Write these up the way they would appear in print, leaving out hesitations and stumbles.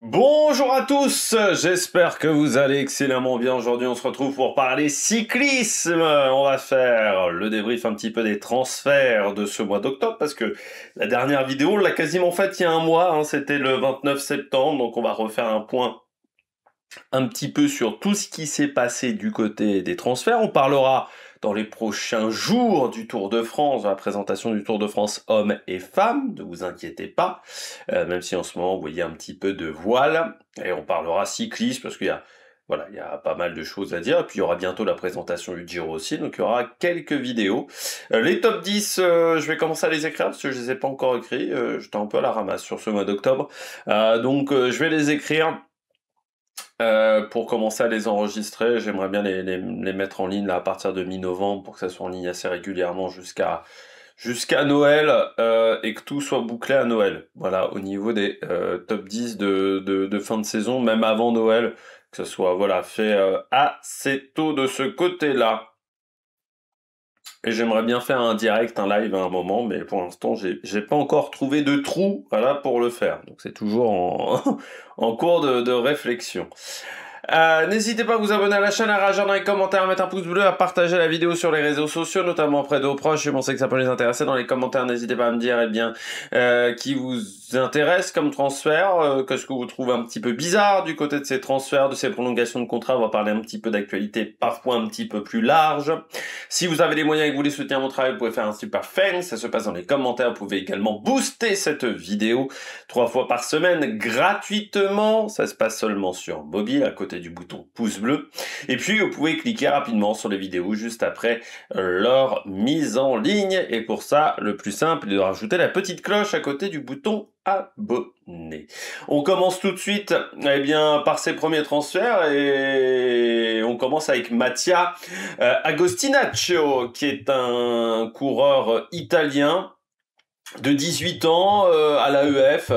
Bonjour à tous, j'espère que vous allez excellemment bien. Aujourd'hui, on se retrouve pour parler cyclisme. On va faire le débrief un petit peu des transferts de ce mois d'octobre parce que la dernière vidéo, on l'a quasiment faite il y a un mois, hein, c'était le 29 septembre, donc on va refaire un point un petit peu sur tout ce qui s'est passé du côté des transferts. On parlera dans les prochains jours du Tour de France, de la présentation du Tour de France hommes et femmes, ne vous inquiétez pas, même si en ce moment vous voyez un petit peu de voile, et on parlera cyclisme parce qu'il y a voilà, il y a pas mal de choses à dire, et puis il y aura bientôt la présentation du Giro aussi, donc il y aura quelques vidéos. Les top 10, je vais commencer à les écrire, parce que je les ai pas encore écrits, j'étais un peu à la ramasse sur ce mois d'octobre, donc je vais les écrire. Pour commencer à les enregistrer, j'aimerais bien les mettre en ligne là, à partir de mi-novembre pour que ça soit en ligne assez régulièrement jusqu'à Noël et que tout soit bouclé à Noël. Voilà, au niveau des top 10 de fin de saison, même avant Noël, que ce soit voilà, fait assez tôt de ce côté-là. Et j'aimerais bien faire un direct, un live à un moment, mais pour l'instant, j'ai pas encore trouvé de trou, voilà, pour le faire. Donc c'est toujours en cours de réflexion. N'hésitez pas à vous abonner à la chaîne, à réagir dans les commentaires, à mettre un pouce bleu, à partager la vidéo sur les réseaux sociaux, notamment auprès de vos proches. Je pensais que ça peut les intéresser. Dans les commentaires, n'hésitez pas à me dire, eh bien, qui vous intéresse comme transfert, qu'est-ce que vous trouvez un petit peu bizarre du côté de ces transferts, de ces prolongations de contrats. On va parler un petit peu d'actualité, parfois un petit peu plus large. Si vous avez les moyens et que vous voulez soutenir mon travail, vous pouvez faire un super thanks. Ça se passe dans les commentaires. Vous pouvez également booster cette vidéo 3 fois par semaine gratuitement. Ça se passe seulement sur mobile, à côté du bouton pouce bleu. Et puis, vous pouvez cliquer rapidement sur les vidéos juste après leur mise en ligne. Et pour ça, le plus simple est de rajouter la petite cloche à côté du bouton abonner. On commence tout de suite, eh bien, par ses premiers transferts et on commence avec Mattia Agostinaccio, qui est un coureur italien de 18 ans à l'AEF.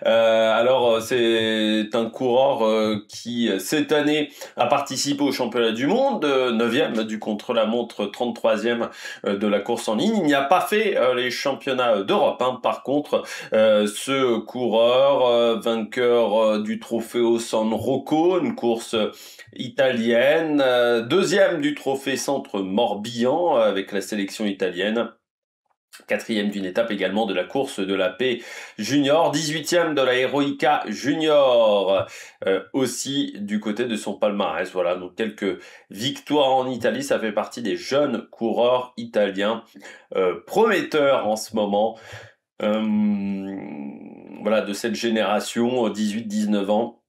Alors c'est un coureur qui cette année a participé au championnat du monde, 9e du contre-la-montre, 33e de la course en ligne. Il n'y a pas fait les championnats d'Europe. Hein. Par contre, ce coureur vainqueur du Trofeo San Rocco, une course italienne, deuxième du trophée Centre Morbihan avec la sélection italienne. 4e d'une étape également de la course de la paix junior, 18e de la Heroica junior, aussi du côté de son palmarès. Voilà, donc quelques victoires en Italie, ça fait partie des jeunes coureurs italiens prometteurs en ce moment. Voilà, de cette génération, 18-19 ans.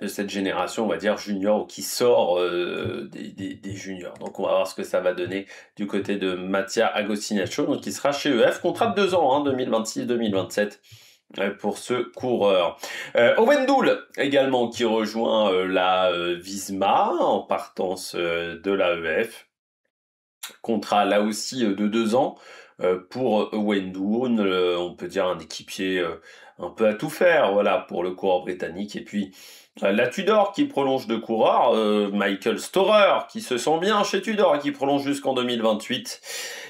De cette génération, on va dire, junior, ou qui sort des juniors. Donc on va voir ce que ça va donner du côté de Mattia Agostinaccio, donc qui sera chez EF, contrat de 2 ans, hein, 2026-2027 pour ce coureur. Owen Doul également qui rejoint la Visma en partance de l'AEF. Contrat là aussi de 2 ans pour Owen Doul, on peut dire un équipier un peu à tout faire, voilà, pour le coureur britannique. Et puis la Tudor qui prolonge de coureur, Michael Storer qui se sent bien chez Tudor et qui prolonge jusqu'en 2028.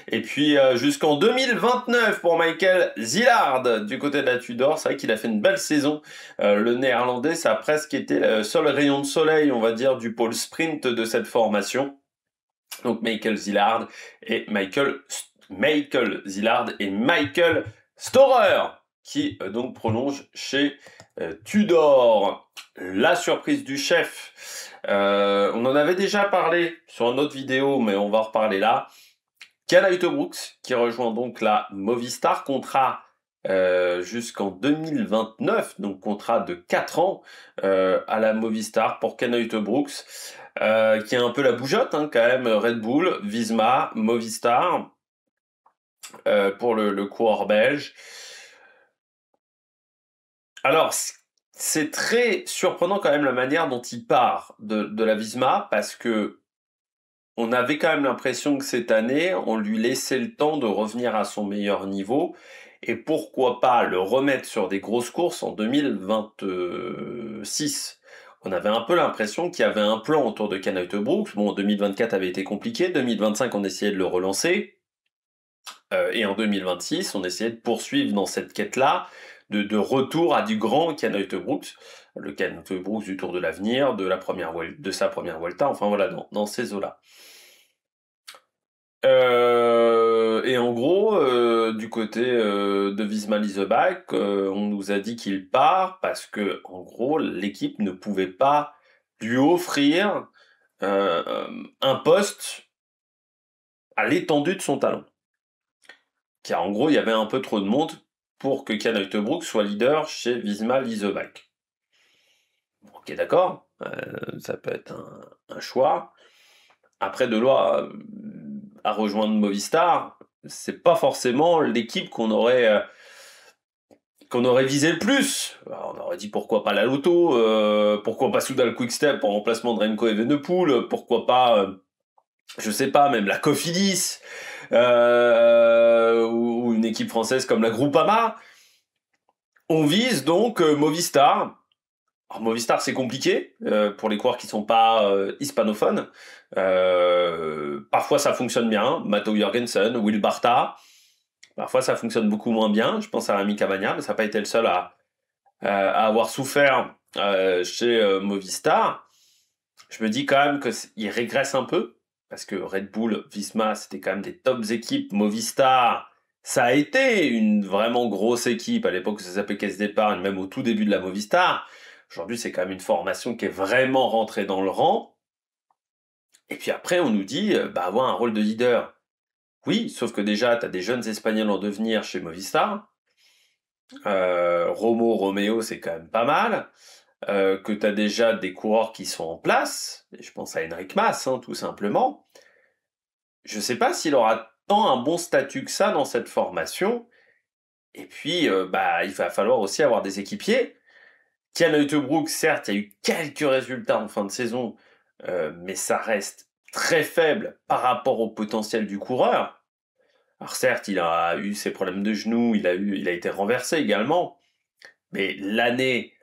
Et puis jusqu'en 2029 pour Michael Zillard du côté de la Tudor. C'est vrai qu'il a fait une belle saison. Le néerlandais, ça a presque été le seul rayon de soleil, on va dire, du pôle sprint de cette formation. Donc Michael Zillard et Michael Zillard et Michael Storer qui donc prolonge chez Tudor. La surprise du chef, on en avait déjà parlé sur une autre vidéo, mais on va en reparler là. Kyle Utebrooks qui rejoint donc la Movistar, contrat jusqu'en 2029, donc contrat de 4 ans à la Movistar pour Kyle Utebrooks, qui est un peu la bougeotte hein, quand même, Red Bull, Visma, Movistar, pour le coureur belge. Alors, c'est très surprenant quand même la manière dont il part de la Visma, parce que on avait quand même l'impression que cette année, on lui laissait le temps de revenir à son meilleur niveau, et pourquoi pas le remettre sur des grosses courses en 2026. On avait un peu l'impression qu'il y avait un plan autour de Kyle Utebrooks. Bon, 2024 avait été compliqué, 2025 on essayait de le relancer, et en 2026 on essayait de poursuivre dans cette quête-là, de retour à du grand Ken Uijtdebroeks, le Ken Uijtdebroeks du Tour de l'Avenir, de sa première Vuelta, enfin voilà, dans ces eaux-là. Et en gros, du côté de Visma Leasebike, on nous a dit qu'il part parce que, en gros, l'équipe ne pouvait pas lui offrir un poste à l'étendue de son talent. Car en gros, il y avait un peu trop de monde pour que Ken Uijtdebroeks soit leader chez Visma Leasebike. Ok, d'accord, ça peut être un choix. Après, de là à rejoindre Movistar, c'est pas forcément l'équipe qu'on aurait visé le plus. Alors, on aurait dit pourquoi pas la Lotto, pourquoi pas Soudal Quick-Step en remplacement de Remco Evenepoel, pourquoi pas, je sais pas, même la Cofidis, ou une équipe française comme la Groupama. On vise donc Movistar. Alors, Movistar, c'est compliqué pour les coureurs qui sont pas hispanophones. Parfois, ça fonctionne bien. Matteo Jorgensen, Will Barta. Parfois, ça fonctionne beaucoup moins bien. Je pense à Remy Cavagna, mais ça n'a pas été le seul à avoir souffert chez Movistar. Je me dis quand même qu'il régresse un peu, parce que Red Bull, Visma, c'était quand même des tops équipes. Movistar, ça a été une vraiment grosse équipe. À l'époque, ça s'appelait Caisse d'épargne, même au tout début de la Movistar. Aujourd'hui, c'est quand même une formation qui est vraiment rentrée dans le rang. Et puis après, on nous dit avoir un rôle de leader. Oui, sauf que déjà, tu as des jeunes Espagnols en devenir chez Movistar. Romeo, c'est quand même pas mal. Que tu as déjà des coureurs qui sont en place. Et je pense à Enric Mas, tout simplement. Je sais pas s'il aura tant un bon statut que ça dans cette formation. Et puis, il va falloir aussi avoir des équipiers. Ken Uijtdebroeks, certes, il y a eu quelques résultats en fin de saison, mais ça reste très faible par rapport au potentiel du coureur. Alors certes, il a eu ses problèmes de genoux, il a été renversé également, mais l'année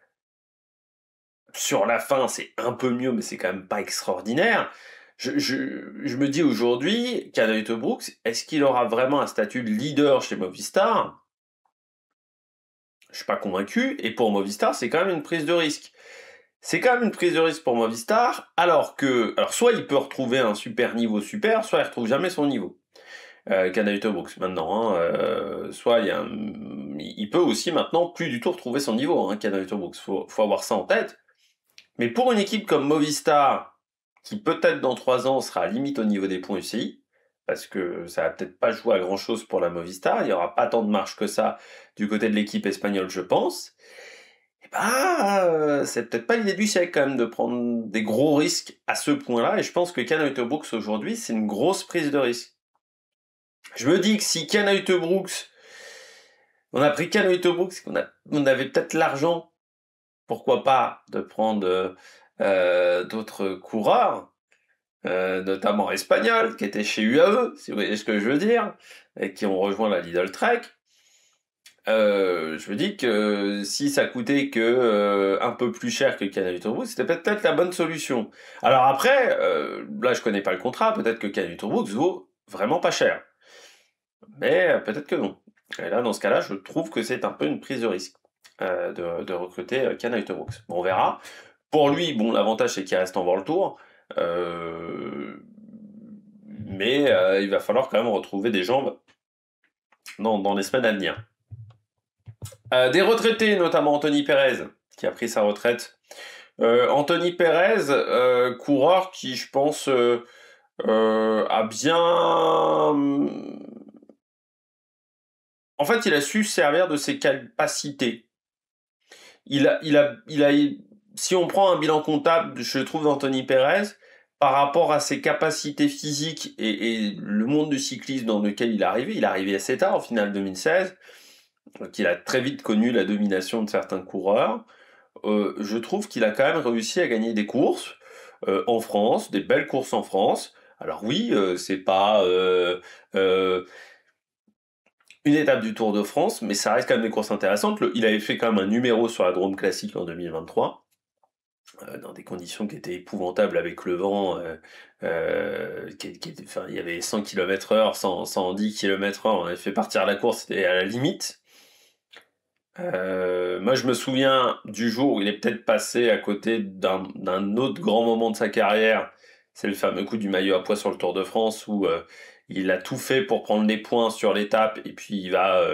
sur la fin, c'est un peu mieux, mais c'est quand même pas extraordinaire. Je me dis aujourd'hui, Ken Uijtdebroeks, est-ce qu'il aura vraiment un statut de leader chez Movistar? Je suis pas convaincu, et pour Movistar, c'est quand même une prise de risque. C'est quand même une prise de risque pour Movistar, alors soit il peut retrouver un super niveau super, soit il retrouve jamais son niveau. Ken Uijtdebroeks maintenant, soit il peut aussi maintenant plus du tout retrouver son niveau, Ken Uijtdebroeks. Faut avoir ça en tête. Mais pour une équipe comme Movistar, qui peut-être dans 3 ans sera limite au niveau des points UCI, parce que ça va peut-être pas jouer à grand chose pour la Movistar, il y aura pas tant de marge que ça du côté de l'équipe espagnole, je pense. C'est peut-être pas l'idée du siècle quand même de prendre des gros risques à ce point-là, et je pense que Ken Uijtdebroeks aujourd'hui, c'est une grosse prise de risque. Je me dis que si Ken Uijtdebroeks, on a pris Ken Uijtdebroeks, on avait peut-être l'argent, pourquoi pas, de prendre d'autres coureurs, notamment espagnols, qui étaient chez UAE, si vous voyez ce que je veux dire, et qui ont rejoint la Lidl Trek. Je me dis que si ça coûtait que un peu plus cher que Ken Uijtdebroeks, c'était peut-être la bonne solution. Alors après, là je connais pas le contrat, peut-être que Ken Uijtdebroeks vaut vraiment pas cher. Mais peut-être que non. Et là, dans ce cas-là, je trouve que c'est un peu une prise de risque de recruter Ken Uijtdebroeks. Bon, on verra. Pour lui, bon, l'avantage c'est qu'il reste en World Tour. Mais il va falloir quand même retrouver des jambes dans les semaines à venir. Des retraités, notamment Anthony Perez, qui a pris sa retraite. Anthony Perez, coureur qui, je pense, a bien... En fait, il a su servir de ses capacités. Si on prend un bilan comptable, je trouve, d'Anthony Perez, par rapport à ses capacités physiques et le monde du cyclisme dans lequel il est arrivé assez tard, au final 2016, qu'il a très vite connu la domination de certains coureurs. Je trouve qu'il a quand même réussi à gagner des courses en France, des belles courses en France. Alors oui, c'est pas une étape du Tour de France, mais ça reste quand même des courses intéressantes. Il avait fait quand même un numéro sur la Drôme Classique en 2023, dans des conditions qui étaient épouvantables avec le vent. Il y avait 100 km/h, 110 km/h, on avait fait partir la course, c'était à la limite. Moi, je me souviens du jour où il est peut-être passé à côté d'un autre grand moment de sa carrière. C'est le fameux coup du maillot à pois sur le Tour de France où il a tout fait pour prendre les points sur l'étape et puis il va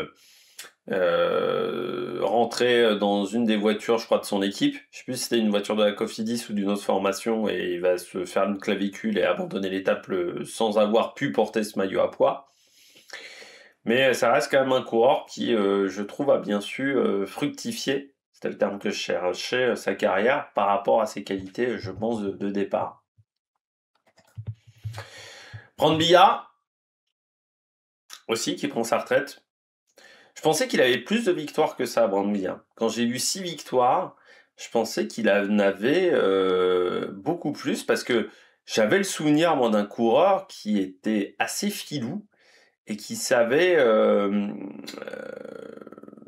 rentrer dans une des voitures, je crois, de son équipe. Je sais plus si c'était une voiture de la Cofidis ou d'une autre formation et il va se faire une clavicule et abandonner l'étape sans avoir pu porter ce maillot à pois. Mais ça reste quand même un coureur qui, je trouve, a bien su fructifier, c'était le terme que je cherchais, sa carrière par rapport à ses qualités, je pense, de départ. Brandbiya, aussi, qui prend sa retraite. Je pensais qu'il avait plus de victoires que ça, Brandbiya. Quand j'ai eu 6 victoires, je pensais qu'il en avait beaucoup plus parce que j'avais le souvenir, moi, d'un coureur qui était assez filou et qui savait.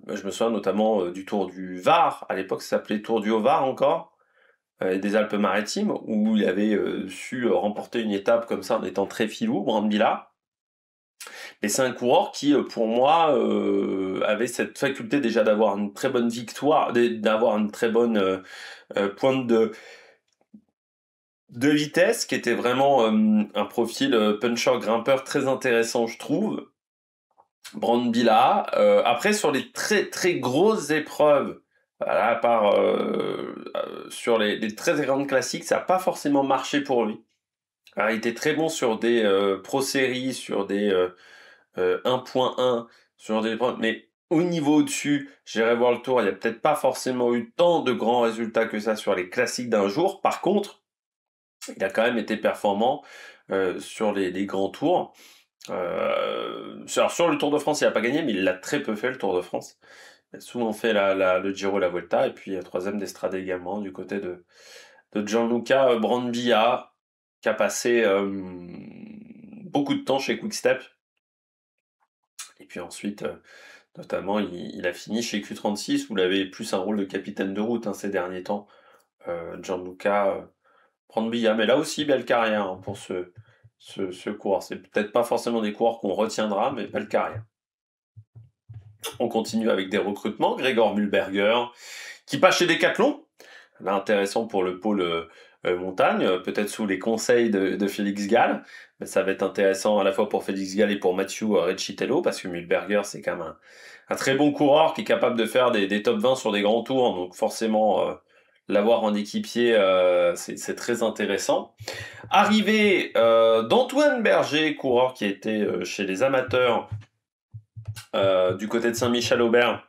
Je me souviens notamment du Tour du Var, à l'époque ça s'appelait Tour du Haut-Var encore, et des Alpes-Maritimes, où il avait su remporter une étape comme ça en étant très filou, Brambilla. Et c'est un coureur qui, pour moi, avait cette faculté déjà d'avoir une très bonne victoire, d'avoir une très bonne pointe de vitesse, qui était vraiment un profil puncher-grimpeur très intéressant, je trouve. Brandbilla. Après, sur les très très grosses épreuves, voilà, à part sur les très très grandes classiques, ça n'a pas forcément marché pour lui. Alors, il était très bon sur des pro-séries, sur des 1.1, sur des... Mais au niveau au-dessus, j'irai voir le tour, il n'y a peut-être pas forcément eu tant de grands résultats que ça sur les classiques d'un jour. Par contre, il a quand même été performant sur les grands tours. Alors sur le Tour de France, il n'a pas gagné, mais il l'a très peu fait le Tour de France. Il a souvent fait le Giro, la Vuelta, et puis troisième d'Estrade également, du côté de Gianluca Brambilla, qui a passé beaucoup de temps chez Quick-Step. Et puis ensuite, notamment, il a fini chez Q36, où il avait plus un rôle de capitaine de route ces derniers temps, Gianluca Brambilla. Mais là aussi, belle carrière pour ce coureur. C'est peut-être pas forcément des coureurs qu'on retiendra, mais belle carrière. On continue avec des recrutements. Gregor Mühlberger, qui passe chez Decathlon. Là, intéressant pour le pôle montagne, peut-être sous les conseils de Félix Gall. Mais ça va être intéressant à la fois pour Félix Gall et pour Mathieu Recitello, parce que Mühlberger, c'est quand même un très bon coureur qui est capable de faire des top 20 sur des grands tours. Donc forcément, l'avoir en équipier, c'est très intéressant. Arrivée d'Antoine Berger, coureur qui était chez les amateurs du côté de Saint-Michel-Aubert,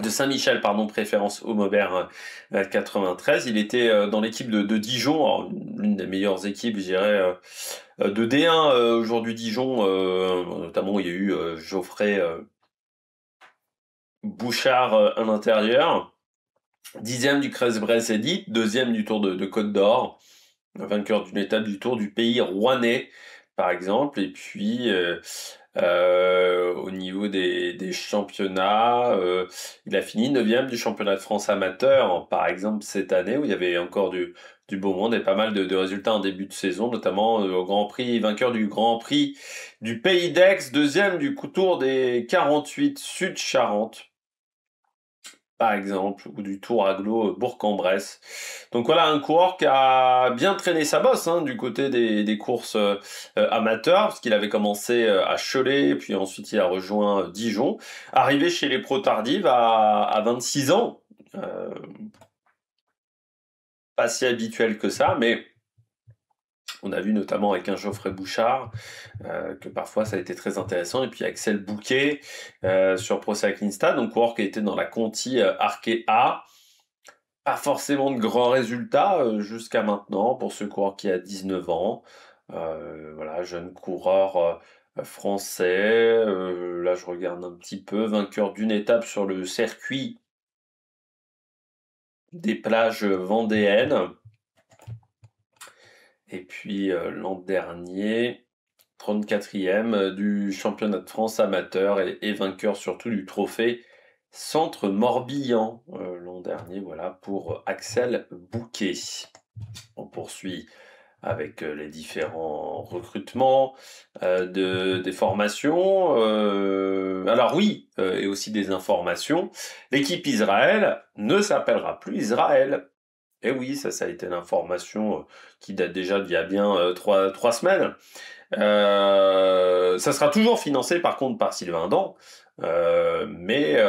de Saint-Michel, pardon, préférence Homme-Aubert 93. Il était dans l'équipe de Dijon, l'une des meilleures équipes, je dirais, de D1 aujourd'hui Dijon, notamment il y a eu Geoffrey Bouchard à l'intérieur, 10e du Crest-Bresse Elite, 2e du Tour de Côte d'Or, vainqueur d'une étape du Tour du pays rouennais, par exemple, et puis au niveau des championnats, il a fini 9e du championnat de France amateur, par exemple cette année, où il y avait encore du beau monde et pas mal de résultats en début de saison, notamment au Grand Prix, vainqueur du Grand Prix du Pays d'Aix, 2e du Tour des 48 Sud-Charente, par exemple, ou du Tour Aglo Bourg-en-Bresse. Donc voilà, un coureur qui a bien traîné sa bosse du côté des courses amateurs, parce qu'il avait commencé à Cholet, puis ensuite il a rejoint Dijon, arrivé chez les pros tardives à 26 ans. Pas si habituel que ça, mais on a vu notamment avec un Geoffrey Bouchard que parfois ça a été très intéressant. Et puis Axel Bouquet sur Pro Cycling Stats, donc coureur qui était dans la Conti Arkea. Pas forcément de grands résultats jusqu'à maintenant pour ce coureur qui a 19 ans. Voilà, jeune coureur français. Là, je regarde un petit peu. Vainqueur d'une étape sur le circuit des plages vendéennes. Et puis l'an dernier, 34e du championnat de France amateur et vainqueur surtout du trophée Centre Morbihan l'an dernier, voilà, pour Axel Bouquet. On poursuit avec les différents recrutements, des formations. Alors oui, et aussi des informations. L'équipe Israël ne s'appellera plus Israël. Et oui, ça a été l'information qui date déjà d'il y a bien 3 semaines. Ça sera toujours financé par contre par Sylvain Dan, mais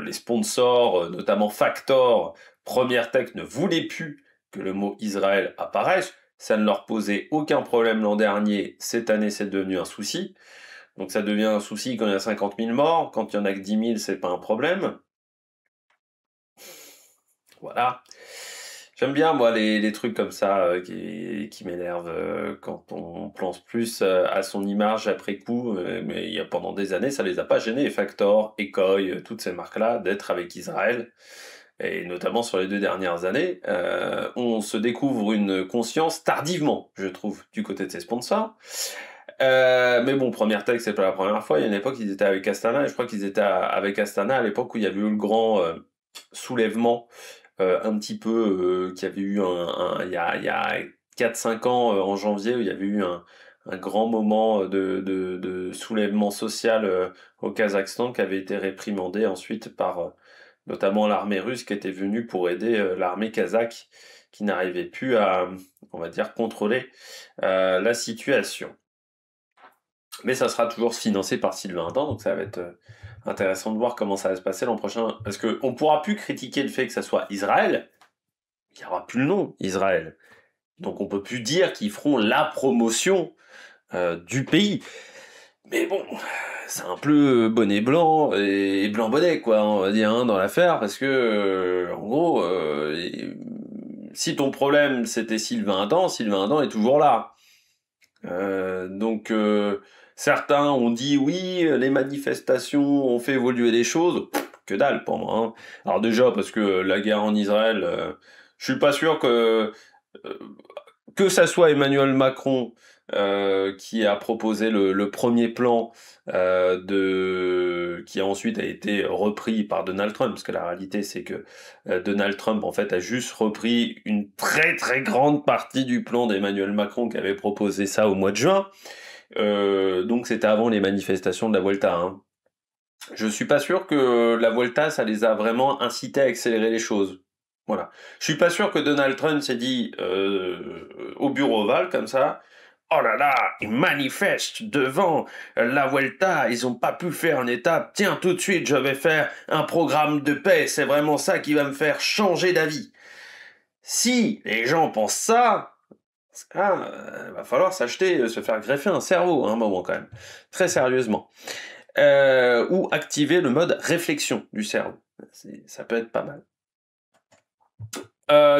les sponsors, notamment Factor, Première Tech, ne voulaient plus que le mot Israël apparaisse. Ça ne leur posait aucun problème l'an dernier. Cette année, c'est devenu un souci. Donc ça devient un souci quand il y a 50 000 morts. Quand il y en a que 10 000, c'est pas un problème. Voilà. J'aime bien, moi, les trucs comme ça qui m'énervent quand on pense plus à son image après coup. Mais il y a pendant des années, ça les a pas gênés. Factor, Ekoi, toutes ces marques-là, d'être avec Israël. Et notamment sur les 2 dernières années, on se découvre une conscience tardivement, je trouve, du côté de ses sponsors. Mais bon, Première Tech, c'est pas la première fois. Il y a une époque, ils étaient avec Astana, et je crois qu'ils étaient avec Astana à l'époque où il y avait eu le grand soulèvement un petit peu qu'il y avait eu il y a 4-5 ans en janvier où il y avait eu un grand moment de soulèvement social au Kazakhstan qui avait été réprimandé ensuite par notamment l'armée russe qui était venue pour aider l'armée kazakh qui n'arrivait plus à, on va dire, contrôler la situation. Mais ça sera toujours financé par Sylvain Dan, donc ça va être intéressant de voir comment ça va se passer l'an prochain. Parce qu'on ne pourra plus critiquer le fait que ça soit Israël, il n'y aura plus le nom Israël. Donc on peut plus dire qu'ils feront la promotion du pays. Mais bon, c'est un peu bonnet blanc et blanc bonnet, quoi, on va dire, hein, dans l'affaire, parce que, en gros, si ton problème c'était Sylvain Dan est toujours là. Donc certains ont dit oui, les manifestations ont fait évoluer les choses. Que dalle pour moi. Hein. Alors déjà parce que la guerre en Israël, je suis pas sûr que ça soit Emmanuel Macron qui a proposé le premier plan qui ensuite a été repris par Donald Trump, parce que la réalité c'est que Donald Trump en fait a juste repris une très très grande partie du plan d'Emmanuel Macron qui avait proposé ça au mois de juin. Donc c'était avant les manifestations de la Volta. Hein. Je suis pas sûr que la Volta ça les a vraiment incités à accélérer les choses. Voilà. Je suis pas sûr que Donald Trump s'est dit au bureau ovale comme ça. Oh là là, ils manifestent devant la Vuelta, ils ont pas pu faire une étape. Tiens, tout de suite, je vais faire un programme de paix. C'est vraiment ça qui va me faire changer d'avis. Si les gens pensent ça, va falloir s'acheter, se faire greffer un cerveau à un moment quand même, très sérieusement. Ou activer le mode réflexion du cerveau. Ça peut être pas mal.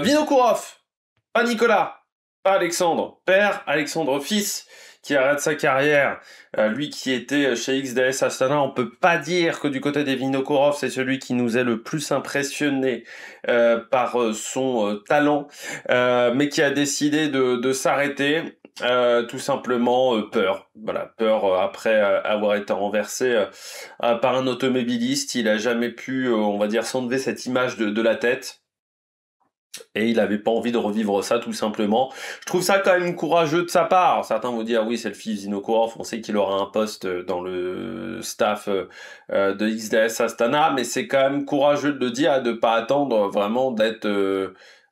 Vinokourov, pas Nicolas, pas Alexandre, père, Alexandre fils, qui arrête sa carrière, lui qui était chez XDS Astana, on peut pas dire que du côté des Vinokourov, c'est celui qui nous est le plus impressionné par son talent, mais qui a décidé de s'arrêter. Tout simplement peur. Voilà, peur après avoir été renversé par un automobiliste. Il a jamais pu, on va dire, s'enlever cette image de la tête. Et il avait pas envie de revivre ça tout simplement. Je trouve ça quand même courageux de sa part. Alors, certains vont dire oui c'est le fils d'Inokorov, on sait qu'il aura un poste dans le staff de XDS Astana, mais c'est quand même courageux de le dire et de pas attendre vraiment d'être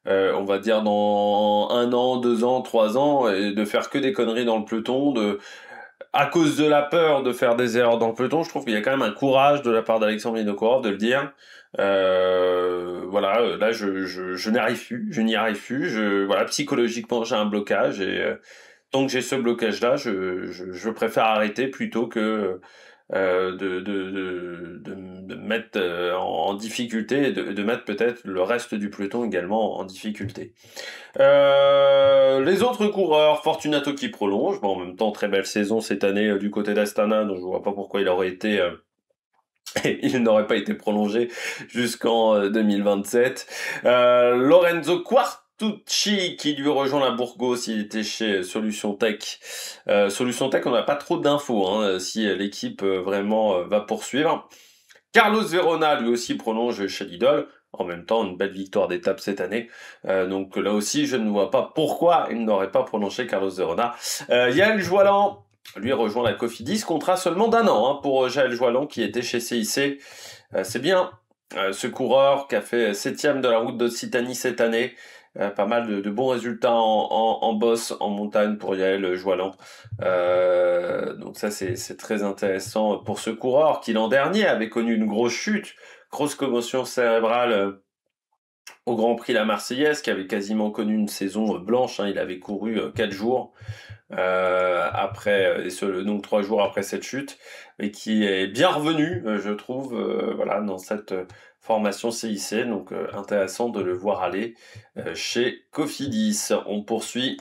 on va dire dans 1 an, 2 ans, 3 ans et de faire que des conneries dans le peloton, à cause de la peur de faire des erreurs dans le peloton. Je trouve qu'il y a quand même un courage de la part d'Alexandre Vinokourov de le dire. Voilà, là je n'y arrive plus, voilà, psychologiquement j'ai un blocage et tant que j'ai ce blocage-là, je préfère arrêter plutôt que de me mettre en difficulté et de mettre peut-être le reste du peloton également en difficulté. Les autres coureurs, Fortunato qui prolonge, bon, en même temps très belle saison cette année du côté d'Astana, donc je vois pas pourquoi il aurait été il n'aurait pas été prolongé jusqu'en 2027. Lorenzo Quartucci qui lui rejoint la Burgos, il était chez Solution Tech. Solution Tech, on n'a pas trop d'infos hein, si l'équipe vraiment va poursuivre. Carlos Verona lui aussi prolonge chez Lidl. En même temps, une belle victoire d'étape cette année. Donc là aussi, je ne vois pas pourquoi il n'aurait pas prolongé Carlos de Rona. Yael Joalan, lui, rejoint la Cofidis, contrat seulement d'1 an hein, pour Jaël Joalan qui était chez CIC. C'est bien, ce coureur qui a fait 7e de la route d'Occitanie cette année. Pas mal de bons résultats en bosse, en montagne pour Yael Joalan. Donc ça, c'est très intéressant pour ce coureur qui l'an dernier avait connu une grosse chute, grosse commotion cérébrale au Grand Prix La Marseillaise, qui avait quasiment connu une saison blanche. Hein. Il avait couru 4 jours après, donc 3 jours après cette chute, et qui est bien revenu, je trouve, voilà, dans cette formation CIC. Donc intéressant de le voir aller chez Cofidis. On poursuit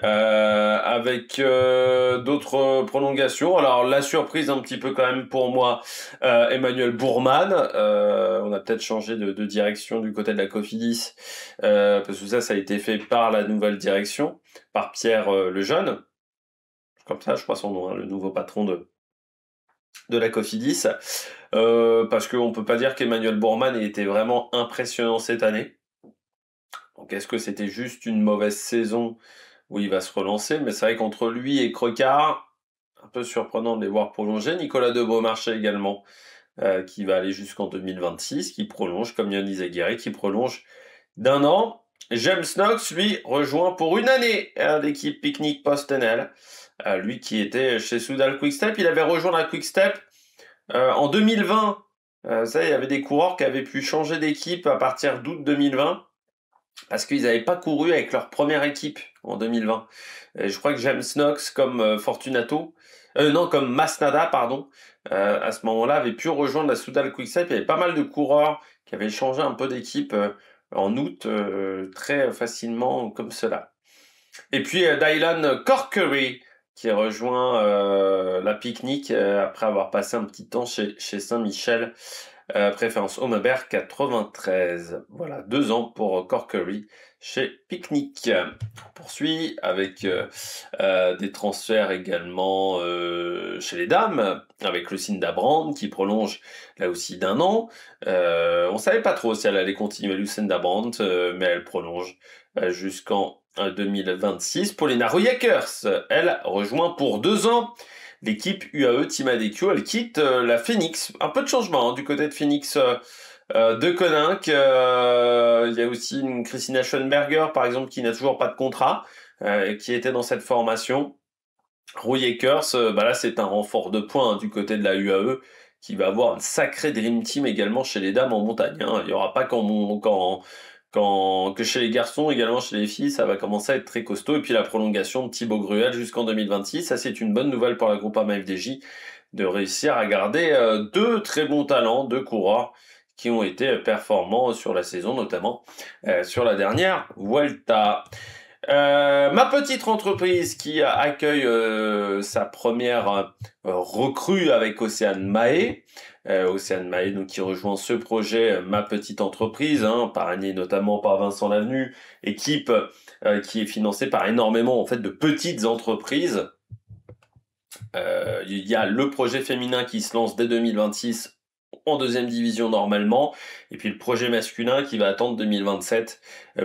avec d'autres prolongations. Alors la surprise un petit peu quand même pour moi, Emmanuel Bourman. On a peut-être changé de direction du côté de la Cofidis, parce que ça a été fait par la nouvelle direction, par Pierre Lejeune, comme ça je crois son nom, hein, le nouveau patron de la Cofidis, parce qu'on peut pas dire qu'Emmanuel Bourman ait été vraiment impressionnant cette année. Donc est-ce que c'était juste une mauvaise saison où il va se relancer? Mais c'est vrai qu'entre lui et Crocard, un peu surprenant de les voir prolonger. Nicolas de Beaumarchais également, qui va aller jusqu'en 2026, qui prolonge, comme Yannis Aguirre, qui prolonge d'1 an. James Knox, lui, rejoint pour une année l'équipe Picnic PostNL. Lui qui était chez Soudal Quick-Step, il avait rejoint la Quick-Step en 2020. Ça, il y avait des coureurs qui avaient pu changer d'équipe à partir d'août 2020 parce qu'ils n'avaient pas couru avec leur première équipe en 2020. Et je crois que James Knox, comme comme Masnada, pardon, à ce moment-là, avait pu rejoindre la Soudal Quick-Step. Il y avait pas mal de coureurs qui avaient changé un peu d'équipe en août très facilement comme cela. Et puis Dylan Corkery qui rejoint la Picnic après avoir passé un petit temps chez Saint-Michel. Préférence Homebert 93. Voilà, 2 ans pour Corkery chez Picnic. On poursuit avec des transferts également chez les dames, avec Lucinda Brand qui prolonge là aussi d'1 an. On savait pas trop si elle allait continuer Lucinda Brand, mais elle prolonge jusqu'en 2026. Paulina Royakers, elle rejoint pour 2 ans l'équipe UAE Team ADQ. Elle quitte la Phoenix. Un peu de changement hein, du côté de Phoenix de Koninck. Il y a aussi une Christina Schoenberger, par exemple, qui n'a toujours pas de contrat, qui était dans cette formation. Royakers, là, c'est un renfort de points hein, du côté de la UAE, qui va avoir un sacré Dream Team également chez les dames en montagne. Hein. Il n'y aura pas que chez les garçons, également chez les filles, ça va commencer à être très costaud. Et puis la prolongation de Thibaut Gruel jusqu'en 2026, ça c'est une bonne nouvelle pour la Groupama FDJ de réussir à garder 2 très bons talents, 2 coureurs qui ont été performants sur la saison, notamment sur la dernière Vuelta. Ma petite entreprise qui accueille sa première recrue avec Océane Mahé. Océane Mahé donc qui rejoint ce projet Ma Petite Entreprise, hein, parrainé notamment par Vincent Lavenu, équipe qui est financée par énormément en fait de petites entreprises. Il y a le projet féminin qui se lance dès 2026 en 2e division normalement, et puis le projet masculin qui va attendre 2027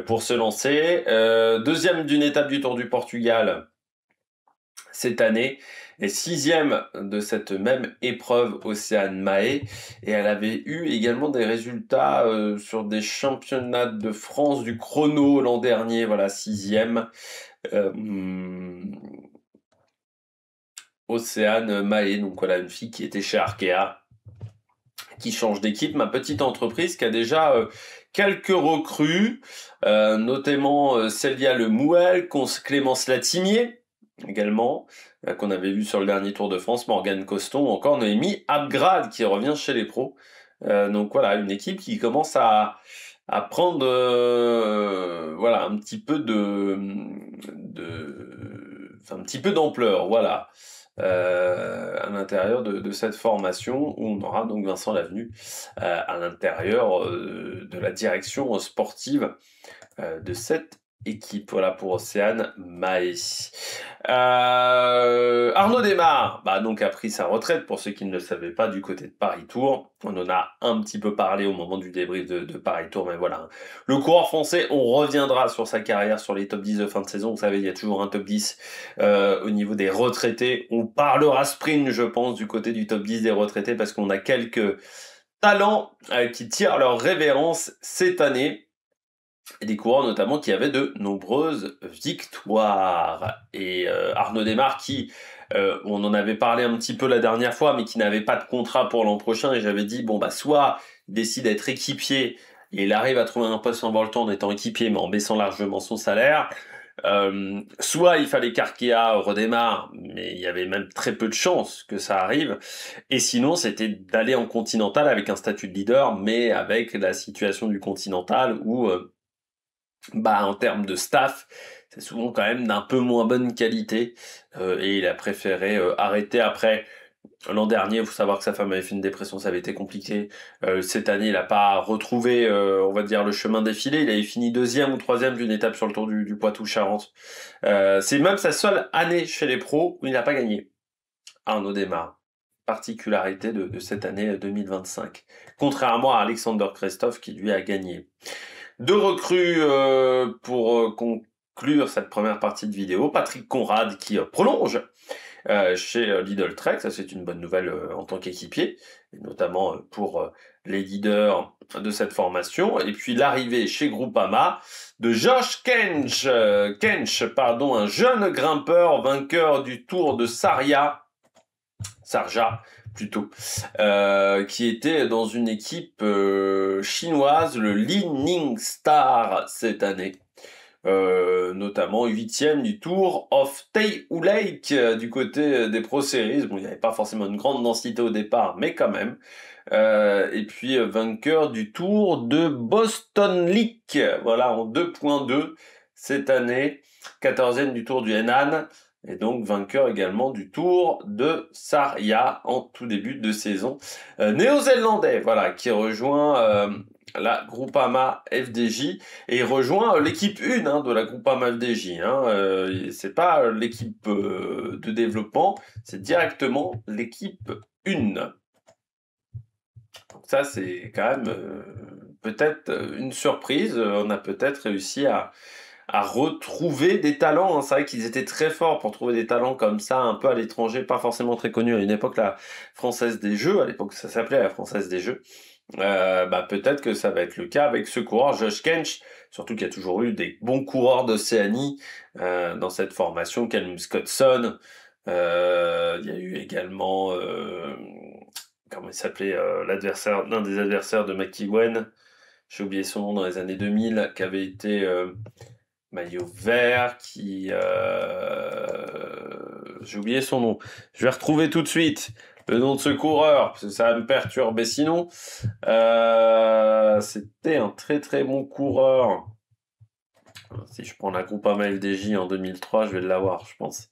pour se lancer. 2e d'une étape du Tour du Portugal cette année, et 6e de cette même épreuve Océane Mahé, et elle avait eu également des résultats sur des championnats de France du chrono l'an dernier, voilà, 6e. Océane Mahé, donc voilà, une fille qui était chez Arkea, qui change d'équipe. Ma petite entreprise qui a déjà quelques recrues, notamment Célia Lemouel, Clémence Latimier également, qu'on avait vu sur le dernier Tour de France, Morgane Coston, ou encore Noémie Abgrad qui revient chez les pros. Donc voilà, une équipe qui commence à prendre voilà un petit peu un petit peu d'ampleur, voilà. À l'intérieur de cette formation où on aura donc Vincent Lavenu à l'intérieur de la direction sportive de cette équipe, voilà, pour Océane Mahé. Arnaud Démare, bah, donc, a pris sa retraite, pour ceux qui ne le savaient pas, du côté de Paris Tour. On en a un petit peu parlé au moment du débrief de Paris Tour, mais voilà. Le coureur français, on reviendra sur sa carrière, sur les top 10 de fin de saison. Vous savez, il y a toujours un top 10 au niveau des retraités. On parlera sprint, je pense, du côté du top 10 des retraités, parce qu'on a quelques talents qui tirent leur révérence cette année. Et des coureurs notamment qui avaient de nombreuses victoires. Et Arnaud Démare qui, on en avait parlé un petit peu la dernière fois, mais qui n'avait pas de contrat pour l'an prochain, et j'avais dit, bon bah soit il décide d'être équipier, et il arrive à trouver un poste en Volta en étant équipier, mais en baissant largement son salaire, soit il fallait qu'Arkea redémarre, mais il y avait même très peu de chances que ça arrive, et sinon c'était d'aller en Continental avec un statut de leader, mais avec la situation du Continental où bah, en termes de staff, c'est souvent quand même d'un peu moins bonne qualité. Et il a préféré arrêter après. L'an dernier, il faut savoir que sa femme avait fait une dépression, ça avait été compliqué. Cette année, il n'a pas retrouvé, on va dire, le chemin défilé. Il avait fini 2e ou 3e d'une étape sur le Tour du Poitou-Charentes. C'est même sa seule année chez les pros où il n'a pas gagné. Arnaud Démare. Particularité de cette année 2025. Contrairement à Alexander Kristoff qui lui a gagné. Deux recrues pour conclure cette première partie de vidéo. Patrick Conrad qui prolonge chez Lidl Trek, ça c'est une bonne nouvelle en tant qu'équipier, et notamment pour les leaders de cette formation. Et puis l'arrivée chez Groupama de Josh Kench, un jeune grimpeur vainqueur du Tour de Sarja plutôt, qui était dans une équipe chinoise, le Li Ning Star cette année. Notamment 8e du Tour of Taewu Lake du côté des Pro Series. Bon, il n'y avait pas forcément une grande densité au départ, mais quand même. Et puis vainqueur du Tour de Boston League, voilà, en 2.2 cette année. 14e du Tour du Henan. Et donc vainqueur également du Tour de Sarja en tout début de saison. Néo-zélandais, voilà, qui rejoint la Groupama FDJ et il rejoint l'équipe 1 de la Groupama FDJ. C'est pas l'équipe de développement, c'est directement l'équipe 1. Donc ça, c'est quand même peut-être une surprise. On a peut-être réussi à retrouver des talents. C'est vrai qu'ils étaient très forts pour trouver des talents comme ça, un peu à l'étranger, pas forcément très connus. À une époque, la Française des Jeux, à l'époque ça s'appelait la Française des Jeux. Peut-être que ça va être le cas avec ce coureur, Josh Kench, surtout qu'il y a toujours eu des bons coureurs d'Océanie dans cette formation, Callum Scottson. Il y a eu également, comment il s'appelait, l'un des adversaires de McEwen, j'ai oublié son nom, dans les années 2000, qui avait été maillot vert, j'ai oublié son nom. Je vais retrouver tout de suite le nom de ce coureur, parce que ça va me perturber sinon. C'était un très très bon coureur. Si je prends la Groupama FDJ en 2003, je vais l'avoir, je pense.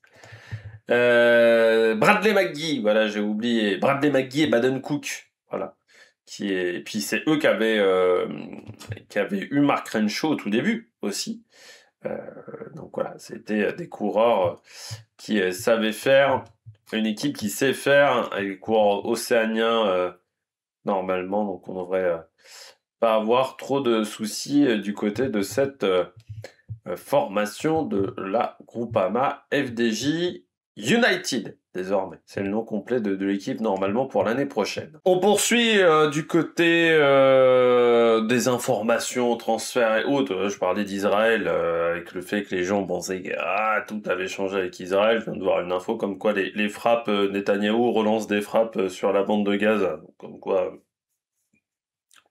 Bradley McGee, voilà, j'ai oublié. Bradley McGee et Baden Cook, voilà. Et puis c'est eux qui avaient eu Mark Renshaw au tout début aussi. Donc voilà, c'était des coureurs qui savaient faire, une équipe qui sait faire, avec les coureurs océaniens normalement, donc on devrait pas avoir trop de soucis du côté de cette formation de la Groupama FDJ United, désormais. C'est le nom complet de l'équipe normalement pour l'année prochaine. On poursuit du côté des informations, transferts et autres. Je parlais d'Israël avec le fait que les gens pensaient que tout avait changé avec Israël. Je viens de voir une info comme quoi les frappes, Netanyahou relance des frappes sur la bande de Gaza. Comme quoi...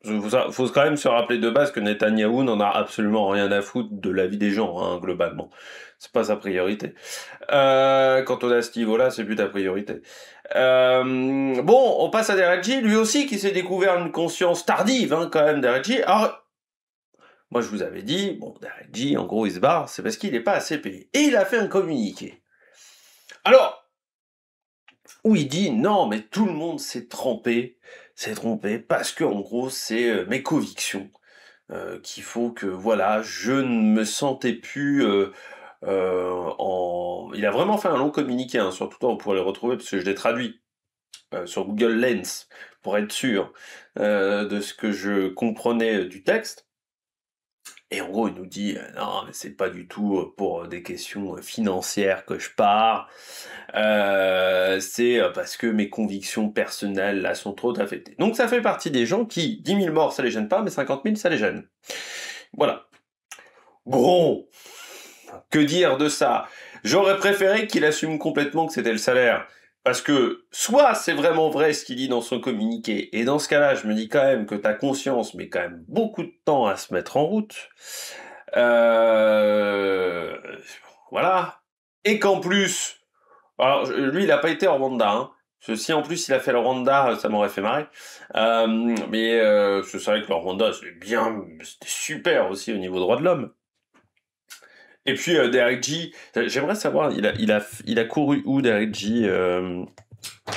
Faut quand même se rappeler de base que Netanyahou n'en a absolument rien à foutre de la vie des gens, globalement. C'est pas sa priorité. Quand on est à ce niveau-là, c'est plus ta priorité. Bon, on passe à Deredji, lui aussi qui s'est découvert une conscience tardive, quand même, Deredji. Alors, moi je vous avais dit, bon, Deredji, en gros, il se barre, c'est parce qu'il n'est pas assez payé. Et il a fait un communiqué. Alors, où il dit, non, mais tout le monde s'est trompé parce que, en gros, c'est mes convictions. qu'il faut que, voilà, je ne me sentais plus Il a vraiment fait un long communiqué, hein, sur Twitter, vous pourrez le retrouver, parce que je l'ai traduit sur Google Lens, pour être sûr de ce que je comprenais du texte. Et en gros, il nous dit non, mais c'est pas du tout pour des questions financières que je pars. C'est parce que mes convictions personnelles là sont trop affectées. Donc ça fait partie des gens qui 10 000 morts ça les gêne pas, mais 50 000 ça les gêne. Voilà. Bon, que dire de ça? J'aurais préféré qu'il assume complètement que c'était le salaire. Parce que soit c'est vraiment vrai ce qu'il dit dans son communiqué, et dans ce cas-là, je me dis quand même que ta conscience met quand même beaucoup de temps à se mettre en route. Euh, voilà. Et qu'en plus, alors lui, il n'a pas été au Rwanda, hein. Si en plus il a fait le Rwanda, ça m'aurait fait marrer. Mais je savais que le Rwanda, c'était super aussi au niveau droit de l'homme. Et puis Derek G, j'aimerais savoir, il a couru où Derek G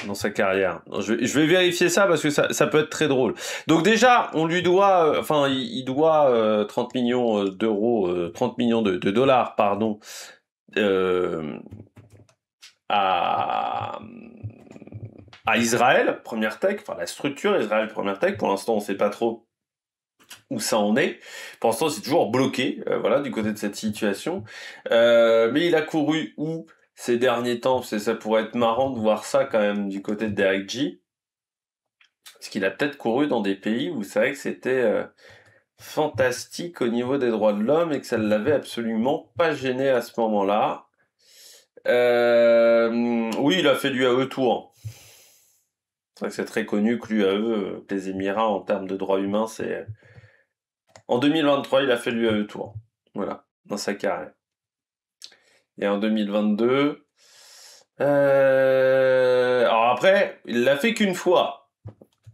dans sa carrière? Je vais vérifier ça parce que ça peut être très drôle. Donc déjà, on lui doit, il doit 30 millions d'euros, 30 millions de dollars, pardon, à Israël, Première Tech, enfin la structure Israël Première Tech. Pour l'instant, on sait pas trop où ça en est. Pour l'instant, c'est toujours bloqué, voilà, du côté de cette situation. Mais il a couru où ces derniers temps? Ça pourrait être marrant de voir ça quand même du côté de Derek G. Parce qu'il a peut-être couru dans des pays où vous savez que c'était fantastique au niveau des droits de l'homme et que ça ne l'avait absolument pas gêné à ce moment-là. Oui, il a fait l'UAE Tour. C'est vrai que c'est très connu que l'UAE, les Émirats, en termes de droits humains, c'est... En 2023, il a fait l'UAE Tour. Voilà, dans sa carrière. Et en 2022... Alors après, il l'a fait qu'une fois.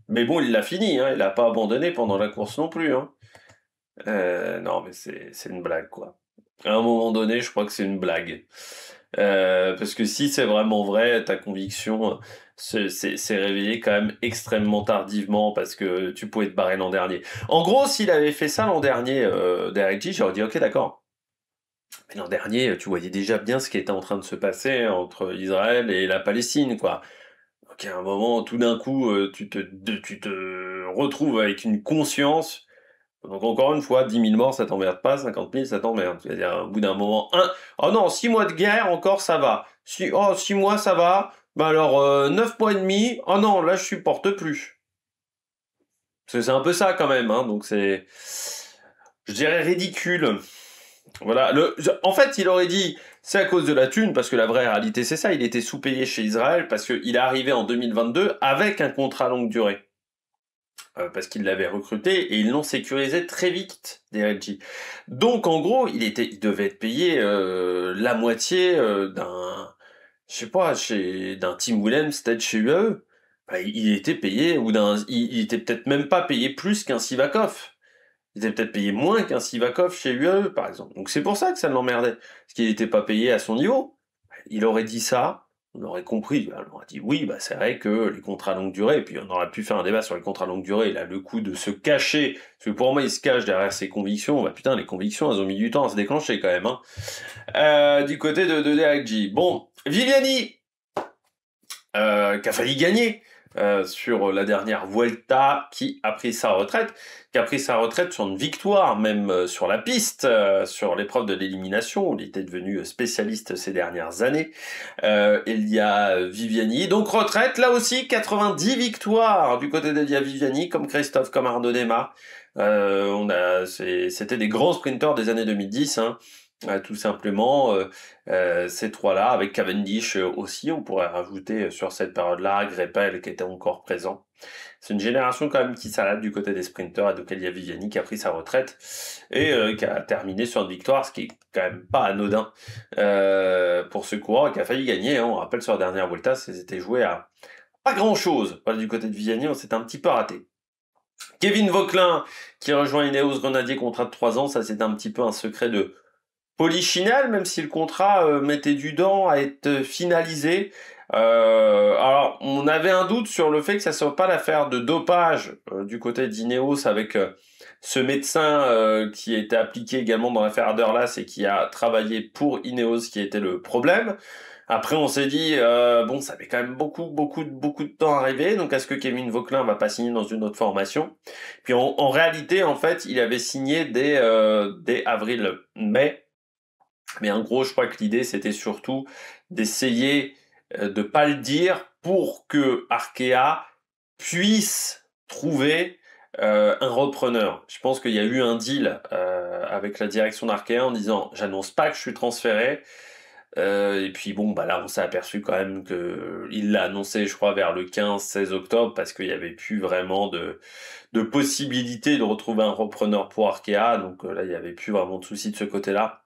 Mais bon, il l'a fini, hein. Il l'a pas abandonné pendant la course non plus, hein. Non, mais c'est une blague, quoi. À un moment donné, je crois que c'est une blague. Parce que si c'est vraiment vrai, ta conviction s'est réveillée quand même extrêmement tardivement parce que tu pouvais te barrer l'an dernier. En gros, s'il avait fait ça l'an dernier, Derek G, j'aurais dit ok, d'accord. Mais l'an dernier, tu voyais déjà bien ce qui était en train de se passer entre Israël et la Palestine, quoi. Donc à un moment, tout d'un coup, tu te retrouves avec une conscience. Donc encore une fois, 10 000 morts, ça t'emmerde pas, 50 000, ça t'emmerde. C'est-à-dire, au bout d'un moment, oh non, 6 mois de guerre, encore, ça va. 6 mois, ça va. Bah alors, 9 mois et demi, oh non, là, je supporte plus. Parce que c'est un peu ça, quand même, hein, donc c'est, je dirais, ridicule. Voilà, en fait, il aurait dit, c'est à cause de la thune, parce que la vraie réalité, c'est ça, il était sous-payé chez Israël, parce qu'il est arrivé en 2022 avec un contrat longue durée. Parce qu'ils l'avaient recruté et ils l'ont sécurisé très vite, DLG. Donc en gros, il devait être payé la moitié d'un, je sais pas, d'un Tim Williams peut-être chez UAE. Bah, il était payé il était peut-être même pas payé plus qu'un Sivakov. Il était peut-être payé moins qu'un Sivakov chez UAE par exemple. Donc c'est pour ça que ça l'emmerdait, parce qu'il n'était pas payé à son niveau. Il aurait dit ça. On aurait compris, on aurait dit oui, bah c'est vrai que les contrats longue durée, et puis on aurait pu faire un débat sur les contrats longue durée, là le coup de se cacher, parce que pour moi il se cache derrière ses convictions, bah putain les convictions elles ont mis du temps à se déclencher quand même, hein. Du côté de Derek G. Bon, Viviani, qui a failli gagner sur la dernière Vuelta, qui a pris sa retraite sur une victoire, même sur la piste, sur l'épreuve de l'élimination, où il était devenu spécialiste ces dernières années. Il y a Viviani, donc retraite, là aussi 90 victoires du côté d'Elia Viviani, comme Christophe, comme Arnaud Démare. C'était des grands sprinteurs des années 2010, hein. Tout simplement, ces trois-là, avec Cavendish aussi, on pourrait rajouter sur cette période-là Greipel qui était encore présent. C'est une génération quand même qui s'arrête du côté des sprinteurs, et donc il y a Viviani qui a pris sa retraite et qui a terminé sur une victoire, ce qui est quand même pas anodin pour ce coureur, et qui a failli gagner, hein. On rappelle sur la dernière Vuelta, c'était joué à pas grand-chose. Voilà, du côté de Viviani, on s'est un petit peu raté. Kevin Vauquelin qui rejoint Ineos Grenadier, contrat de 3 ans, ça c'est un petit peu un secret de Polichinelle, même si le contrat mettait du temps à être finalisé. Alors, on avait un doute sur le fait que ça soit pas l'affaire de dopage du côté d'Ineos avec ce médecin qui était appliqué également dans l'affaire Aderlas et qui a travaillé pour Ineos qui était le problème. Après, on s'est dit, bon, ça fait quand même beaucoup de temps à arriver, donc est-ce que Kevin Vauquelin va pas signer dans une autre formation? Puis en réalité, en fait, il avait signé dès avril-mai, mais en gros, je crois que l'idée, c'était surtout d'essayer de pas le dire pour que Arkea puisse trouver un repreneur. Je pense qu'il y a eu un deal avec la direction d'Arkea en disant j'annonce pas que je suis transféré. Et puis bon, bah là on s'est aperçu quand même que il l'a annoncé, je crois, vers le 15-16 octobre parce qu'il y avait plus vraiment de possibilité de retrouver un repreneur pour Arkea. Donc là il y avait plus vraiment de soucis de ce côté-là.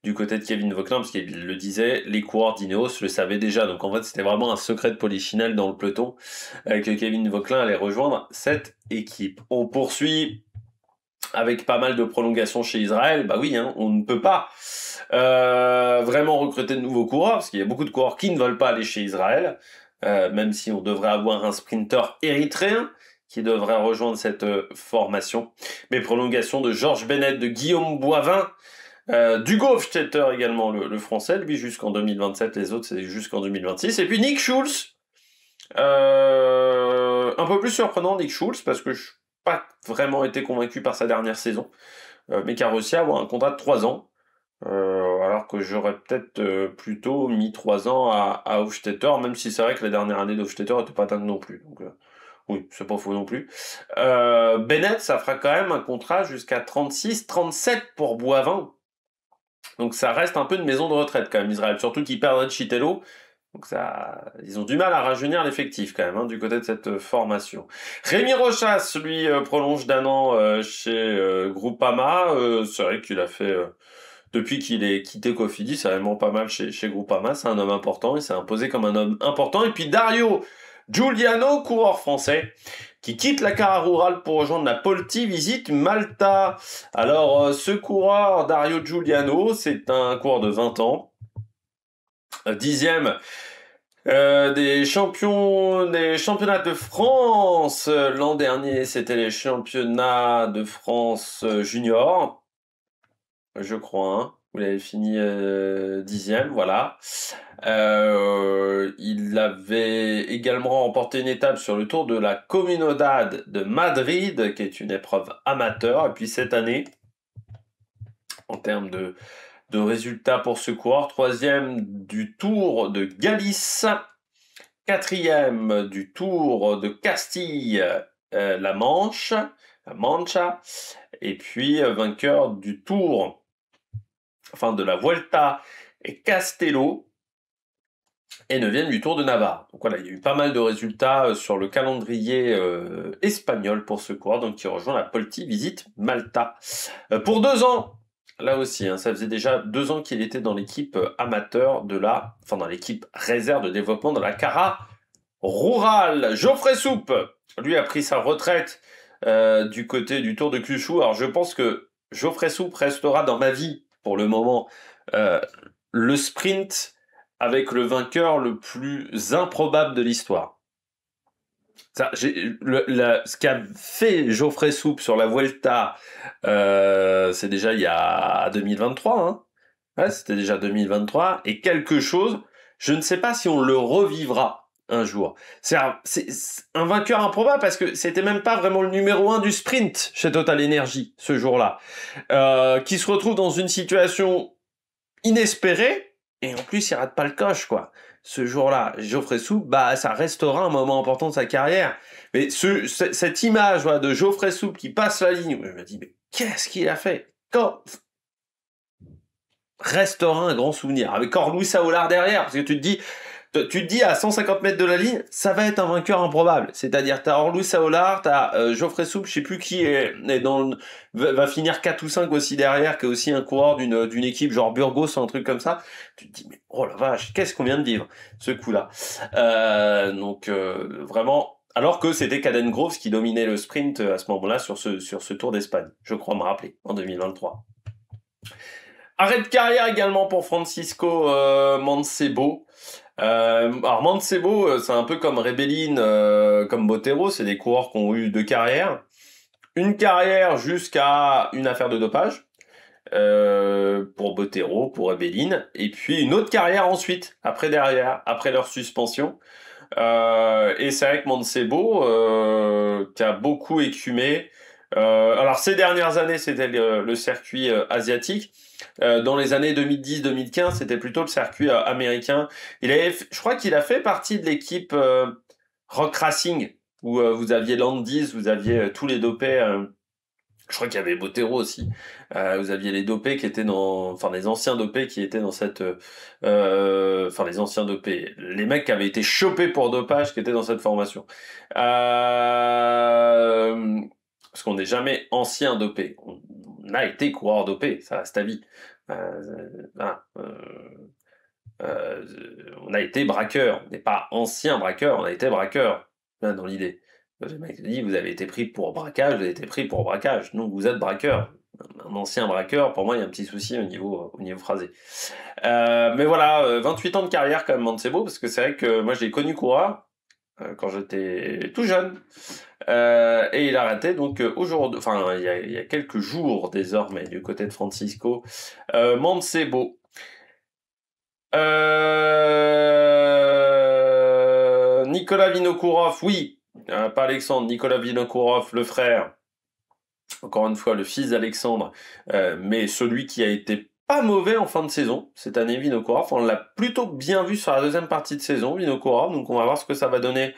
Du côté de Kevin Vauquelin, parce qu'il le disait, les coureurs d'Ineos le savaient déjà. Donc en fait, c'était vraiment un secret de polichinelle dans le peloton que Kevin Vauquelin allait rejoindre cette équipe. On poursuit avec pas mal de prolongations chez Israël. Bah oui, hein, on ne peut pas vraiment recruter de nouveaux coureurs, parce qu'il y a beaucoup de coureurs qui ne veulent pas aller chez Israël, même si on devrait avoir un sprinter érythréen qui devrait rejoindre cette formation. Mais prolongation de Georges Bennett, de Guillaume Boivin, d'Hugo Hofstetter également, le français, lui jusqu'en 2027, les autres c'est jusqu'en 2026. Et puis Nick Schulz, un peu plus surprenant Nick Schulz, parce que je n'ai pas vraiment été convaincu par sa dernière saison, mais qui a réussi à avoir un contrat de 3 ans, alors que j'aurais peut-être plutôt mis 3 ans à Hofstetter, même si c'est vrai que la dernière année d'Hofstetter n'était pas dingue non plus. Donc, oui, c'est pas faux non plus. Bennett, ça fera quand même un contrat jusqu'à 36-37 pour Boivin. Donc ça reste un peu une maison de retraite quand même, Israël. Surtout qu'ils perdent Chitello. Donc ça, ils ont du mal à rajeunir l'effectif quand même, hein, du côté de cette formation. Rémi Rochas, lui, prolonge d'un an chez Groupama. C'est vrai qu'il a fait, depuis qu'il est quitté Cofidis, c'est vraiment pas mal chez Groupama. C'est un homme important, il s'est imposé comme un homme important. Et puis Dario Giuliano, coureur français, qui quitte la Cara Rural pour rejoindre la Polti, visite Malta. Alors, ce coureur, Dario Giuliano, c'est un coureur de 20 ans, 10e des championnats de France. L'an dernier, c'était les championnats de France junior, je crois, hein. Vous l'avez fini 10e, voilà. Il avait également remporté une étape sur le Tour de la Comunidad de Madrid, qui est une épreuve amateur. Et puis cette année, en termes de résultats pour ce coureur, 3e du Tour de Galice, 4e du Tour de Castille, la Mancha, et puis vainqueur du Tour, enfin de la Vuelta et Castello, et 9e du Tour de Navarre. Donc voilà, il y a eu pas mal de résultats sur le calendrier espagnol pour ce coureur, donc qui rejoint la Polti Visite Malta. Pour 2 ans, là aussi, hein, ça faisait déjà 2 ans qu'il était dans l'équipe amateur dans l'équipe réserve de développement de la Cara Rural. Geoffrey Soupe, lui, a pris sa retraite du côté du Tour de Cuchou. Alors je pense que Geoffrey Soupe restera dans ma vie pour le moment le sprint avec le vainqueur le plus improbable de l'histoire. Ce qu'a fait Geoffrey Soupe sur la Vuelta, c'est déjà il y a 2023, hein. Ouais, c'était déjà 2023, et quelque chose, je ne sais pas si on le revivra un jour. C'est un vainqueur improbable parce que c'était même pas vraiment le numéro 1 du sprint chez Total Energy ce jour-là, qui se retrouve dans une situation inespérée, et en plus il rate pas le coche, quoi. Ce jour-là, Geoffrey Soupe, bah ça restera un moment important de sa carrière. Mais cette image, voilà, de Geoffrey Soupe qui passe la ligne, je me dis, mais qu'est-ce qu'il a fait? Restera un grand souvenir. Avec Corlou Saoulard derrière, parce que tu te dis à 150 mètres de la ligne, ça va être un vainqueur improbable. C'est-à-dire, t'as Orlou Saoulard, t'as Geoffrey Soupe, je sais plus qui va finir 4 ou 5 aussi derrière, qui est aussi un coureur d'une équipe genre Burgos ou un truc comme ça. Tu te dis, mais oh la vache, qu'est-ce qu'on vient de vivre, ce coup-là. Donc, vraiment, alors que c'était Caden Groves qui dominait le sprint à ce moment-là sur ce Tour d'Espagne, je crois me rappeler, en 2023. Arrêt de carrière également pour Francisco Mancebo. Alors Mancebo, c'est un peu comme Rebellin, comme Botero, c'est des coureurs qui ont eu 2 carrières. Une carrière jusqu'à une affaire de dopage. Pour Bottero, pour Ebeline, et puis une autre carrière ensuite, après leur suspension. Et c'est vrai que Mancebo, qui a beaucoup écumé. Alors ces dernières années, c'était le circuit asiatique. Dans les années 2010-2015, c'était plutôt le circuit américain. Je crois qu'il a fait partie de l'équipe Rock Racing, où vous aviez Landis, vous aviez tous les dopés. Je crois qu'il y avait Bottero aussi. Vous aviez les dopés qui étaient enfin les anciens dopés qui étaient dans cette, enfin les anciens dopés, les mecs qui avaient été chopés pour dopage qui étaient dans cette formation. Parce qu'on n'est jamais ancien dopé. On a été coureur dopé, ça reste à vie. Voilà. On a été braqueur. On n'est pas ancien braqueur, on a été braqueur, hein, dans l'idée. Le mec dit, vous avez été pris pour braquage, vous avez été pris pour braquage. Donc vous êtes braqueur. Un ancien braqueur, pour moi, il y a un petit souci au niveau phrasé. Mais voilà, 28 ans de carrière quand même, Mancebo, parce que c'est vrai que moi, je l'ai connu coureur quand j'étais tout jeune. Et il a arrêté donc aujourd'hui, enfin il y a quelques jours désormais du côté de Francisco. Mancebo. Nicolas Vinokourov, oui, pas Alexandre, Nicolas Vinokourov, le frère, encore une fois le fils d'Alexandre, mais celui qui a été pas mauvais en fin de saison cette année, Vinokourov. On l'a plutôt bien vu sur la deuxième partie de saison, Vinokourov, donc on va voir ce que ça va donner.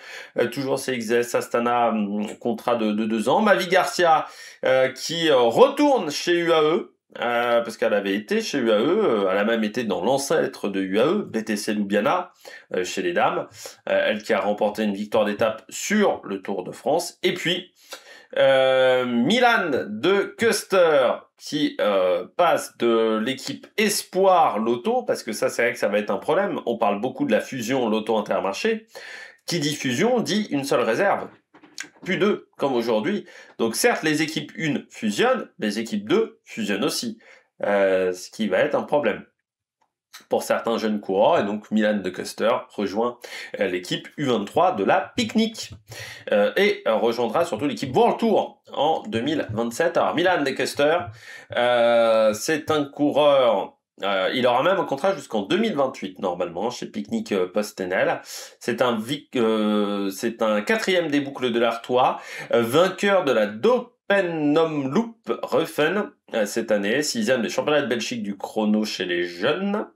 Toujours CXS Astana, contrat de 2 ans. Mavi Garcia qui retourne chez UAE. Parce qu'elle avait été chez UAE, elle a même été dans l'ancêtre de UAE, BTC Ljubljana, chez les dames, elle qui a remporté une victoire d'étape sur le Tour de France, et puis Milan de Custer qui passe de l'équipe Espoir Lotto, parce que ça c'est vrai que ça va être un problème, on parle beaucoup de la fusion Lotto Intermarché, qui dit fusion dit une seule réserve. Plus 2, comme aujourd'hui. Donc certes, les équipes 1 fusionnent, les équipes 2 fusionnent aussi. Ce qui va être un problème pour certains jeunes coureurs. Et donc Milan de Custer rejoint l'équipe U23 de la Picnic. Et rejoindra surtout l'équipe World Tour en 2027. Alors Milan de Custer, c'est un coureur... il aura même un contrat jusqu'en 2028 normalement chez Picnic PostNL. C'est un 4e des boucles de l'Artois, vainqueur de la Dopenomloop Ruffen cette année, 6e des championnats de Belgique du chrono chez les jeunes.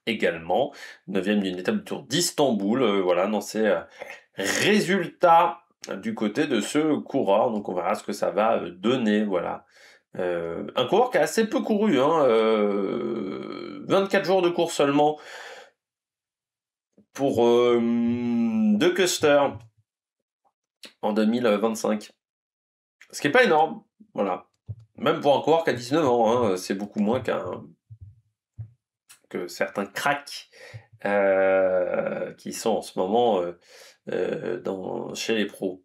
Également 9e d'une étape du Tour d'Istanbul. Voilà, dans ces résultats du côté de ce coureur. Donc on verra ce que ça va donner. Voilà. Un coureur qui a assez peu couru, hein, 24 jours de course seulement pour De Custer en 2025. Ce qui n'est pas énorme, voilà. Même pour un coureur qui a 19 ans, hein, c'est beaucoup moins que certains cracks qui sont en ce moment chez les pros.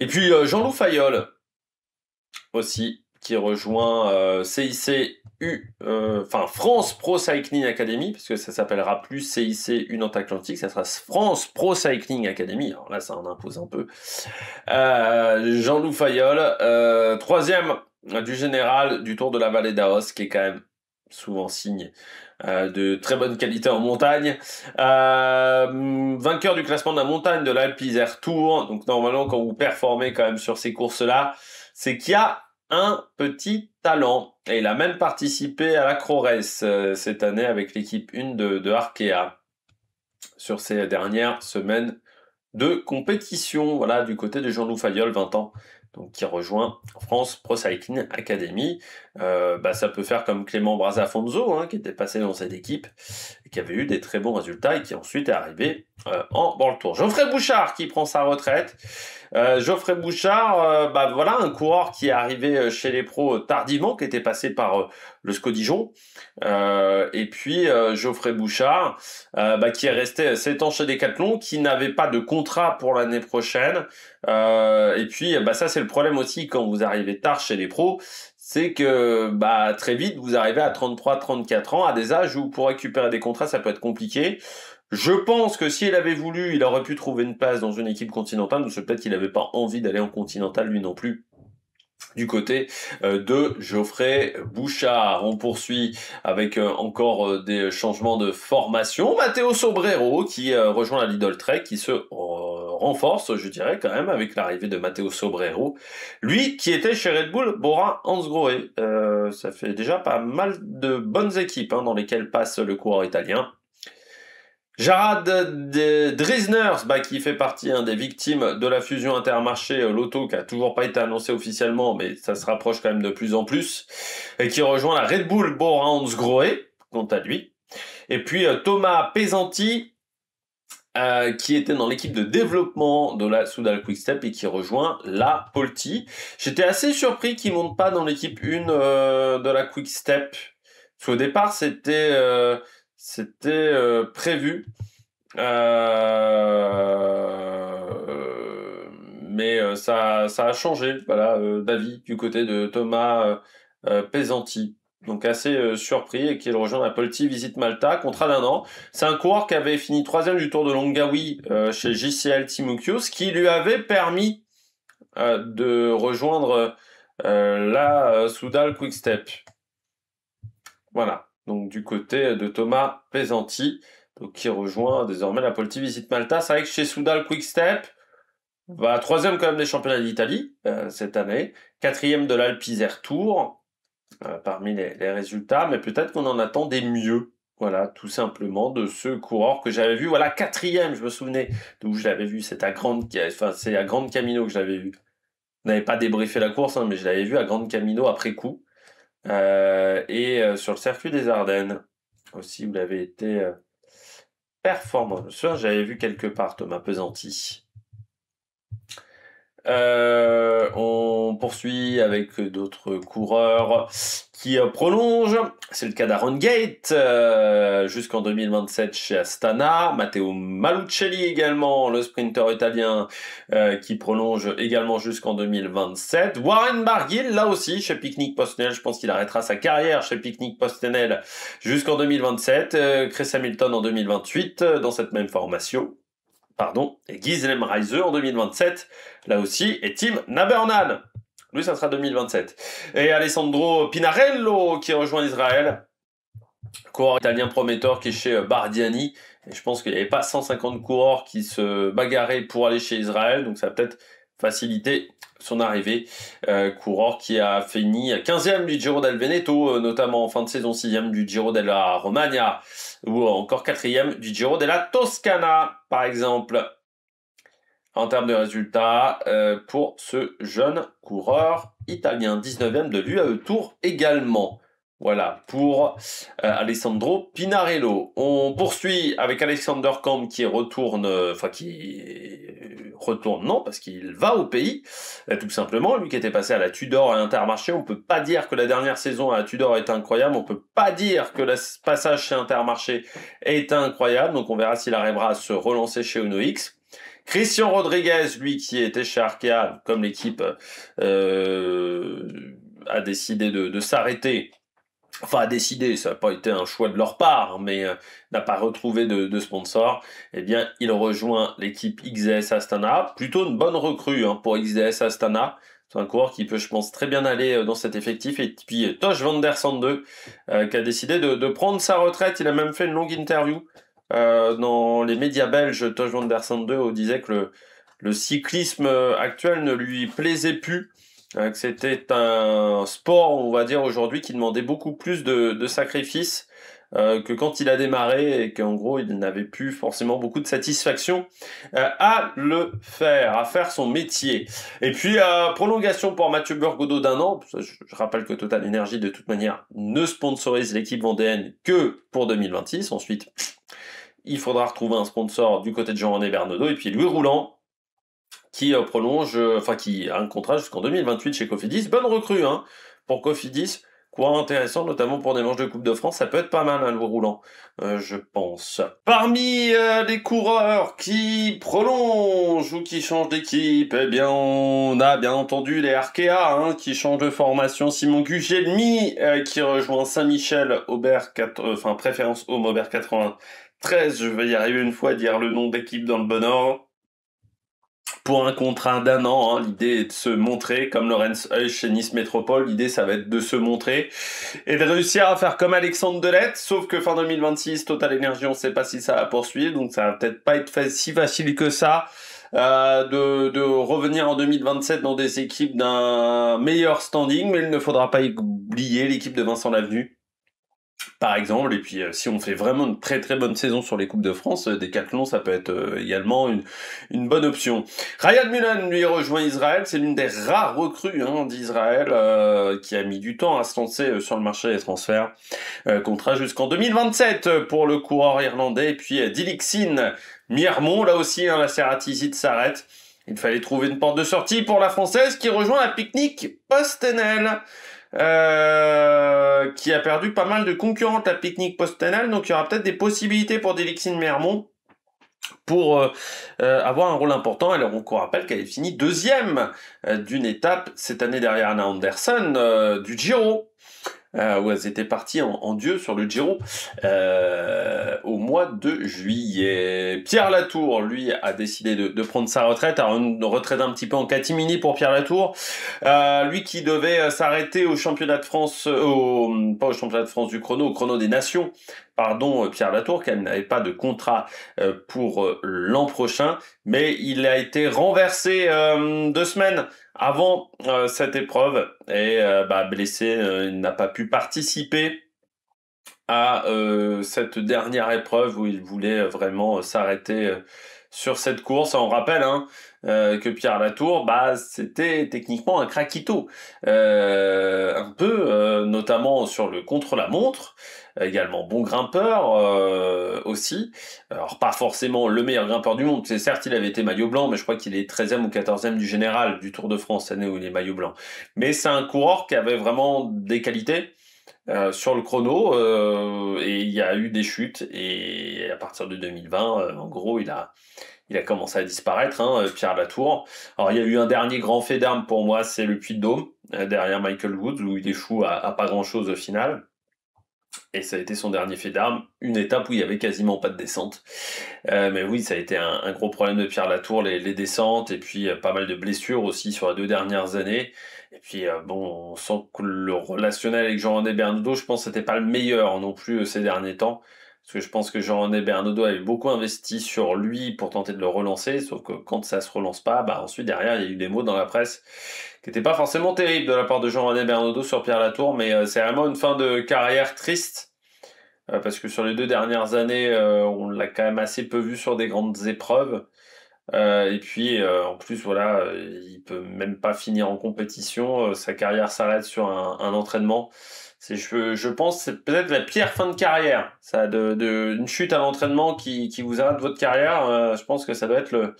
Et puis Jean-Loup Fayolle aussi, qui rejoint CIC-U, enfin France Pro Cycling Academy, parce que ça s'appellera plus CIC-U Nantes Atlantique, ça sera France Pro Cycling Academy, alors là ça en impose un peu. Jean-Loup Fayolle, 3e du général du Tour de la Vallée d'Aos, qui est quand même souvent signe de très bonne qualité en montagne, vainqueur du classement de la montagne de l'Alpe Isère Tour. Donc normalement quand vous performez quand même sur ces courses-là, c'est qu'il y a un petit talent. Et il a même participé à la Crorès cette année avec l'équipe 1 de Arkea sur ces dernières semaines de compétition. Voilà, du côté de Jean-Loup Fayolle, 20 ans, donc qui rejoint France Pro Cycling Academy. Ça peut faire comme Clément Brazafonso, hein, qui était passé dans cette équipe et qui avait eu des très bons résultats et qui ensuite est arrivé en World Tour. Geoffrey Bouchard qui prend sa retraite. Geoffrey Bouchard, voilà un coureur qui est arrivé chez les pros tardivement, qui était passé par le SCO Dijon. Et puis Geoffrey Bouchard, qui est resté 7 ans chez Decathlon, qui n'avait pas de contrat pour l'année prochaine. Et puis ça c'est le problème aussi quand vous arrivez tard chez les pros, c'est que très vite vous arrivez à 33-34 ans, à des âges où pour récupérer des contrats ça peut être compliqué. Je pense que s'il avait voulu, il aurait pu trouver une place dans une équipe continentale, ou c'est peut-être qu'il n'avait pas envie d'aller en continental lui non plus. du côté de Geoffrey Bouchard. On poursuit avec encore des changements de formation. Matteo Sobrero qui rejoint la Lidl Trek, qui se renforce, je dirais quand même, avec l'arrivée de Matteo Sobrero. Lui qui était chez Red Bull, Bora Hansgrohe. Ça fait déjà pas mal de bonnes équipes dans lesquelles passe le coureur italien. Jarad Drisner, qui fait partie des victimes de la fusion Intermarché Lotto, qui a toujours pas été annoncé officiellement, mais ça se rapproche quand même de plus en plus, et qui rejoint la Red Bull Bora Hansgrohe, quant à lui. Et puis Thomas Pesanti, qui était dans l'équipe de développement de la Soudal Quick-Step et qui rejoint la Polti. J'étais assez surpris qu'il monte pas dans l'équipe 1 de la Quick-Step. Parce qu'au départ, c'était prévu. Mais ça a changé, voilà, d'avis du côté de Thomas Pesanti. Donc assez surpris et qu'il rejoint la Polti Visite Malta, contrat d'1 an. C'est un coureur qui avait fini 3e du Tour de Longawi chez JCL Team ce qui lui avait permis de rejoindre la Soudal Quick-Step. Voilà, donc du côté de Thomas Pesanti, donc qui rejoint désormais la Polti Visite Malta. C'est vrai que chez Soudal Quick-Step, 3e quand même des championnats d'Italie cette année, 4e de l'Alpe Isère Tour parmi les résultats, mais peut-être qu'on en attendait mieux. Voilà, tout simplement de ce coureur que j'avais vu. Voilà, 4e, je me souvenais d'où je l'avais vu. C'est à Grande Camino que je l'avais vu. Je n'avais pas débriefé la course, mais je l'avais vu à Grande Camino après coup. Et sur le circuit des Ardennes aussi, vous l'avez été performant. Je me souviens, j'avais vu quelque part Thomas Pesanti. On poursuit avec d'autres coureurs qui prolongent. C'est le cas d'Aaron Gate jusqu'en 2027 chez Astana. Matteo Malucelli également, le sprinter italien qui prolonge également jusqu'en 2027. Warren Barguil, là aussi chez Picnic Postnel. Je pense qu'il arrêtera sa carrière chez Picnic Postnel jusqu'en 2027. Chris Hamilton en 2028 dans cette même formation. Et Gisèle Reise en 2027, là aussi, et Tim Nabernal. Lui, ça sera 2027. Et Alessandro Pinarello qui rejoint Israël, coureur italien prometteur qui est chez Bardiani. Et je pense qu'il n'y avait pas 150 coureurs qui se bagarraient pour aller chez Israël, donc ça va peut-être faciliter son arrivée. Coureur qui a fini 15e du Giro del Veneto, notamment en fin de saison, 6e du Giro della Romagna, ou encore 4e du Giro della Toscana, par exemple. En termes de résultats, pour ce jeune coureur italien, 19e de l'UAE Tour également. Voilà, pour Alessandro Pinarello. On poursuit avec Alexander Kamp qui retourne, non, parce qu'il va au pays, tout simplement. Lui qui était passé à la Tudor et à Intermarché, on peut pas dire que la dernière saison à la Tudor est incroyable, on peut pas dire que le passage chez Intermarché est incroyable, donc on verra s'il arrivera à se relancer chez Uno X. Christian Rodriguez, lui qui était chez Arkea, comme l'équipe a décidé de s'arrêter. Enfin, a décidé, ça n'a pas été un choix de leur part, mais n'a pas retrouvé de sponsor. Eh bien, il rejoint l'équipe XDS Astana. Plutôt une bonne recrue pour XDS Astana. C'est un coureur qui peut, je pense, très bien aller dans cet effectif. Et puis, Tosh van der Sande, qui a décidé de prendre sa retraite. Il a même fait une longue interview dans les médias belges. Tosh van der Sande disait que le cyclisme actuel ne lui plaisait plus. Que c'était un sport, on va dire aujourd'hui, qui demandait beaucoup plus de sacrifices que quand il a démarré et qu'en gros il n'avait plus forcément beaucoup de satisfaction à le faire, à faire son métier. Et puis prolongation pour Mathieu Burgodeau d'1 an. Je rappelle que Total Energy de toute manière ne sponsorise l'équipe vendéenne que pour 2026. Ensuite, il faudra retrouver un sponsor du côté de Jean-René Bernaudot. Et puis Louis Roulant, qui prolonge, qui a un contrat jusqu'en 2028 chez Cofidis. Bonne recrue, pour Cofidis. Quoi intéressant, notamment pour des manches de Coupe de France. Ça peut être pas mal, Louis Roulant, je pense. Parmi les coureurs qui prolongent ou qui changent d'équipe, eh bien, on a bien entendu les Arkea, qui changent de formation. Simon Gugelmi, qui rejoint Saint-Michel, préférence Home Aubert 93. Je vais y arriver une fois à dire le nom d'équipe dans le bon ordre. pour un contrat d'1 an. Hein. L'idée est de se montrer, comme Lorenz Heusch chez Nice Métropole. L'idée, ça va être de se montrer et de réussir à faire comme Alexandre Delette. Sauf que fin 2026, Total Energy, on ne sait pas si ça va poursuivre. Donc, ça va peut-être pas être si facile que ça. De revenir en 2027 dans des équipes d'un meilleur standing, mais il ne faudra pas oublier l'équipe de Vincent Lavenu, par exemple. Et puis si on fait vraiment une très très bonne saison sur les Coupes de France, Decathlon, ça peut être également une bonne option. Ryan Mullen, lui, rejoint Israël. C'est l'une des rares recrues d'Israël qui a mis du temps à se lancer sur le marché des transferts. Contrat jusqu'en 2027 pour le coureur irlandais. Et puis Dilixin Miermont, là aussi, la Serratizide s'arrête. Il fallait trouver une porte de sortie pour la Française qui rejoint la Picnic Postenel. Qui a perdu pas mal de concurrentes à Picnic Postenel, donc il y aura peut-être des possibilités pour Dilixin Miermont pour avoir un rôle important. Alors on rappelle qu'elle est finie deuxième d'une étape cette année derrière Anna Anderson du Giro. Où elles étaient parties en dieu sur le Giro au mois de juillet. Pierre Latour, lui, a décidé de prendre sa retraite. Alors une retraite un petit peu en catimini pour Pierre Latour. Lui qui devait s'arrêter au championnat de France, pas au championnat de France du chrono, au chrono des nations. Pardon, Pierre Latour, qui n'avait pas de contrat pour l'an prochain, mais il a été renversé 2 semaines avant cette épreuve et blessé, il n'a pas pu participer à cette dernière épreuve où il voulait vraiment s'arrêter sur cette course. On rappelle que Pierre Latour, c'était techniquement un craquito, un peu, notamment sur le contre-la-montre, également bon grimpeur aussi. Alors pas forcément le meilleur grimpeur du monde, c'est certes il avait été maillot blanc, mais je crois qu'il est 13e ou 14e du général du Tour de France, l'année où il est maillot blanc. Mais c'est un coureur qui avait vraiment des qualités. Sur le chrono et il y a eu des chutes et à partir de 2020 en gros il a commencé à disparaître Pierre Latour. Alors il y a eu un dernier grand fait d'armes pour moi, c'est le Puy-de-Dôme derrière Michael Woods où il échoue à pas grand chose au final. Et ça a été son dernier fait d'armes, une étape où il y avait quasiment pas de descente. Mais oui, ça a été un gros problème de Pierre Latour, les descentes, et puis pas mal de blessures aussi sur les 2 dernières années. Et puis on sent que le relationnel avec Jean-René Bernaudot, je pense que c'était pas le meilleur non plus ces derniers temps. Parce que je pense que Jean-René Bernaudot avait beaucoup investi sur lui pour tenter de le relancer, sauf que quand ça se relance pas, ensuite derrière il y a eu des mots dans la presse qui n'étaient pas forcément terribles de la part de Jean-René Bernaudot sur Pierre Latour, mais c'est vraiment une fin de carrière triste, parce que sur les 2 dernières années, on l'a quand même assez peu vu sur des grandes épreuves. Et puis en plus voilà, il peut même pas finir en compétition, sa carrière s'arrête sur un entraînement. Je pense c'est peut-être la pire fin de carrière, ça une chute à l'entraînement qui vous arrête votre carrière. Je pense que ça doit être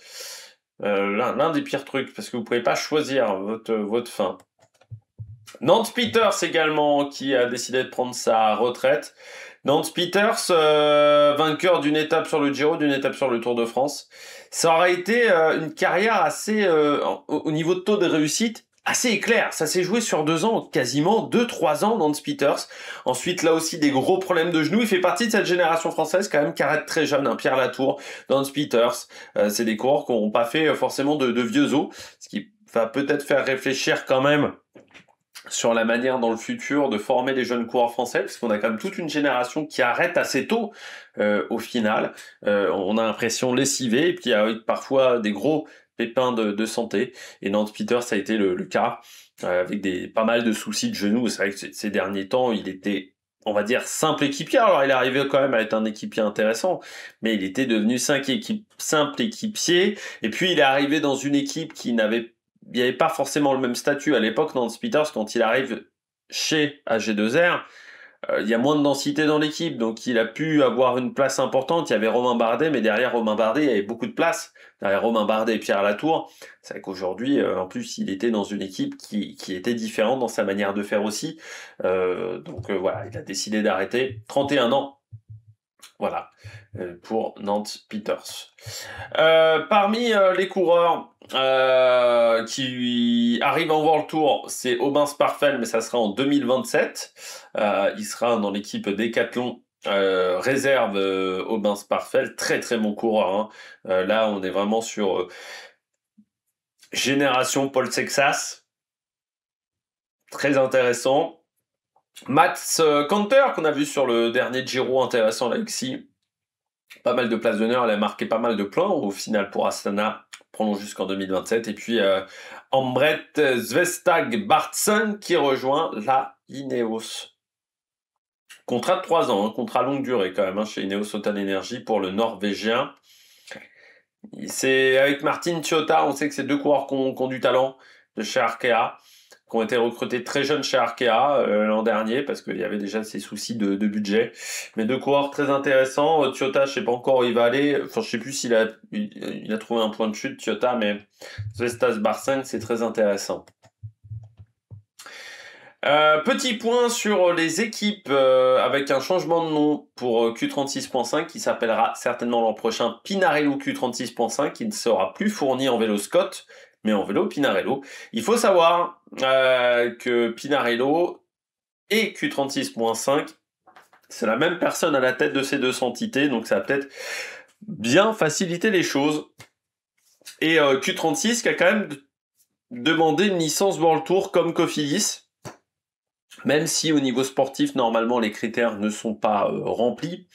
l'un des pires trucs parce que vous pouvez pas choisir votre fin. Nance Peters également qui a décidé de prendre sa retraite. Nance Peters, vainqueur d'une étape sur le Giro, d'une étape sur le Tour de France. Ça aurait été une carrière assez, au niveau de taux de réussite, assez éclair. Ça s'est joué sur 2 ans, quasiment 2-3 ans, Nance Peters. Ensuite, là aussi, des gros problèmes de genoux. Il fait partie de cette génération française quand même qui arrête très jeune, Pierre Latour, Nance Peters. C'est des coureurs qui n'ont pas fait forcément de vieux os, ce qui va peut-être faire réfléchir quand même sur la manière dans le futur de former les jeunes coureurs français, parce qu'on a quand même toute une génération qui arrête assez tôt au final. On a l'impression lessivé, et puis il y a parfois des gros pépins de santé, et Nance Peters ça a été le cas, avec pas mal de soucis de genoux. C'est vrai que ces derniers temps, il était, on va dire, simple équipier. Alors il est arrivé quand même à être un équipier intéressant, mais il était devenu simple équipier, et puis il est arrivé dans une équipe qui il n'y avait pas forcément le même statut à l'époque. Nance Peters, quand il arrive chez AG2R, il y a moins de densité dans l'équipe, donc il a pu avoir une place importante. Il y avait Romain Bardet, mais derrière Romain Bardet, il y avait beaucoup de place. Derrière Romain Bardet et Pierre Latour, c'est vrai qu'aujourd'hui, en plus, il était dans une équipe qui était différente dans sa manière de faire aussi. Donc voilà, il a décidé d'arrêter. 31 ans. Voilà, pour Nance Peters. Parmi les coureurs qui arrivent en World Tour, c'est Aubin Sparfel, mais ça sera en 2027. Il sera dans l'équipe Decathlon réserve Aubin Sparfel, très très bon coureur. Là, on est vraiment sur Génération Paul Sexas, très intéressant. Mats Kanter, qu'on a vu sur le dernier Giro, intéressant là aussi. Pas mal de places d'honneur, elle a marqué pas mal de points au final pour Astana, prolonge jusqu'en 2027. Et puis Ambret Svestag Bartsen qui rejoint la Ineos. Contrat de 3 ans, contrat longue durée quand même chez Ineos Total Energy pour le Norvégien. C'est avec Martin Ciota, on sait que c'est deux coureurs qui ont du talent de chez Arkea, qui ont été recrutés très jeunes chez Arkea l'an dernier parce qu'il y avait déjà ces soucis de budget. Mais deux coureurs très intéressants. Ciota, je sais pas encore où il va aller. Enfin, je sais plus s'il a trouvé un point de chute, Ciota, mais Vestas Barsen, c'est très intéressant. Petit point sur les équipes avec un changement de nom pour Q36.5 qui s'appellera certainement l'an prochain Pinarello Q36.5 qui ne sera plus fourni en vélo Scott mais en vélo Pinarello. Il faut savoir que Pinarello et Q36.5 c'est la même personne à la tête de ces deux entités, donc ça va peut-être bien faciliter les choses. Et Q36 qui a quand même demandé une licence World Tour comme Cofidis. Même si au niveau sportif, normalement, les critères ne sont pas remplis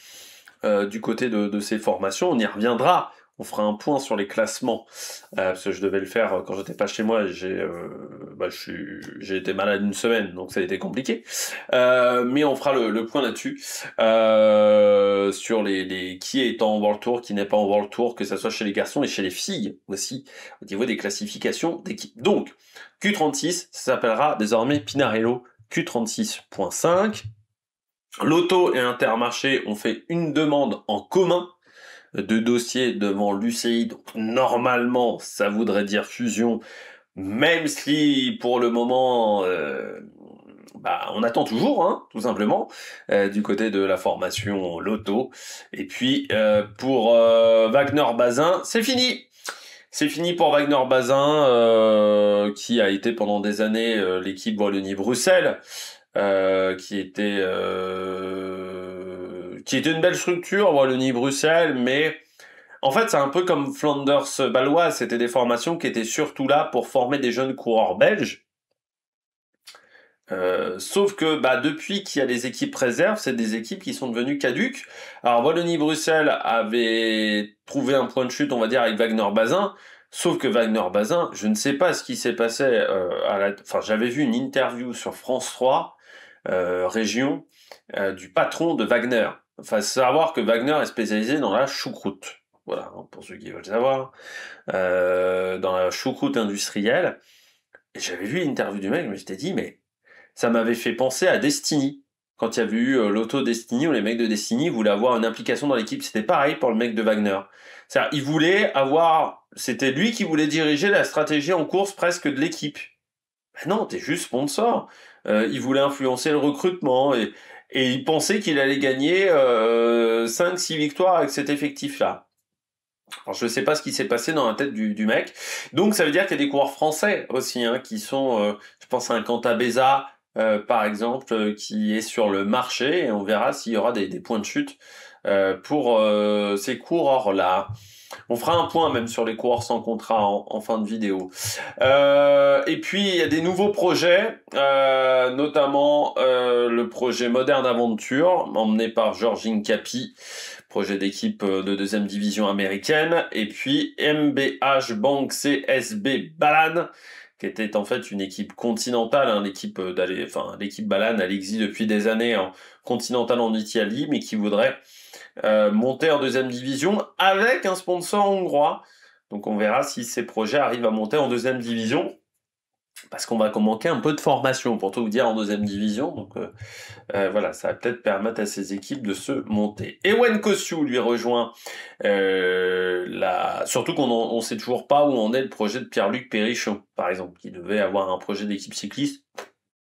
du côté de ces formations, on y reviendra. On fera un point sur les classements, parce que je devais le faire quand j'étais pas chez moi. J'ai été malade une semaine, donc ça a été compliqué. Mais on fera le point là-dessus, sur les qui est en World Tour, qui n'est pas en World Tour, que ça soit chez les garçons et chez les filles aussi, au niveau des classifications d'équipe. Donc, Q36, ça s'appellera désormais Pinarello Q36.5. L'Auto et Intermarché ont fait une demande en commun de dossier devant l'UCI. Donc normalement, ça voudrait dire fusion, même si pour le moment, on attend toujours, tout simplement, du côté de la formation L'Auto. Et puis pour Wagner-Bazin, c'est fini. C'est fini pour Wagner-Bazin, qui a été pendant des années l'équipe Wallonie-Bruxelles, qui était une belle structure, Wallonie-Bruxelles, mais en fait c'est un peu comme Flanders-Baloise, c'était des formations qui étaient surtout là pour former des jeunes coureurs belges. Sauf que depuis qu'il y a des équipes réserves, c'est des équipes qui sont devenues caduques. Alors Wallonie-Bruxelles avait trouvé un point de chute, on va dire, avec Wagner-Bazin. Sauf que Wagner-Bazin, je ne sais pas ce qui s'est passé j'avais vu une interview sur France 3, région, du patron de Wagner. Enfin, savoir que Wagner est spécialisé dans la choucroute. Voilà, pour ceux qui veulent savoir. Dans la choucroute industrielle. Et j'avais vu l'interview du mec, je me suis dit, mais ça m'avait fait penser à Destiny. Quand il y avait eu l'auto Destiny, où les mecs de Destiny voulaient avoir une implication dans l'équipe. C'était pareil pour le mec de Wagner. C'est-à-dire, il voulait c'était lui qui voulait diriger la stratégie en course presque de l'équipe. Ben non, t'es juste sponsor. Il voulait influencer le recrutement et il pensait qu'il allait gagner 5-6 victoires avec cet effectif-là. Alors je sais pas ce qui s'est passé dans la tête du mec. Donc ça veut dire qu'il y a des coureurs français aussi, qui sont, je pense à un Cantabeza, par exemple, qui est sur le marché, et on verra s'il y aura des points de chute pour ces coureurs-là. On fera un point même sur les coureurs sans contrat en fin de vidéo. Et puis il y a des nouveaux projets, notamment le projet Modern Aventure, emmené par Georgine Capi, projet d'équipe de deuxième division américaine, et puis MBH Bank CSB Balan, qui était en fait une équipe continentale, l'équipe Balan, elle existe depuis des années en continentale en Italie, mais qui voudrait monter en deuxième division avec un sponsor hongrois. Donc on verra si ces projets arrivent à monter en deuxième division, parce qu'on va manquer un peu de formation, pour tout vous dire, en deuxième division. Donc voilà, ça va peut-être permettre à ces équipes de se monter. Ewen Kosciu lui rejoint surtout qu'on ne sait toujours pas où en est le projet de Pierre-Luc Périchon, par exemple, qui devait avoir un projet d'équipe cycliste.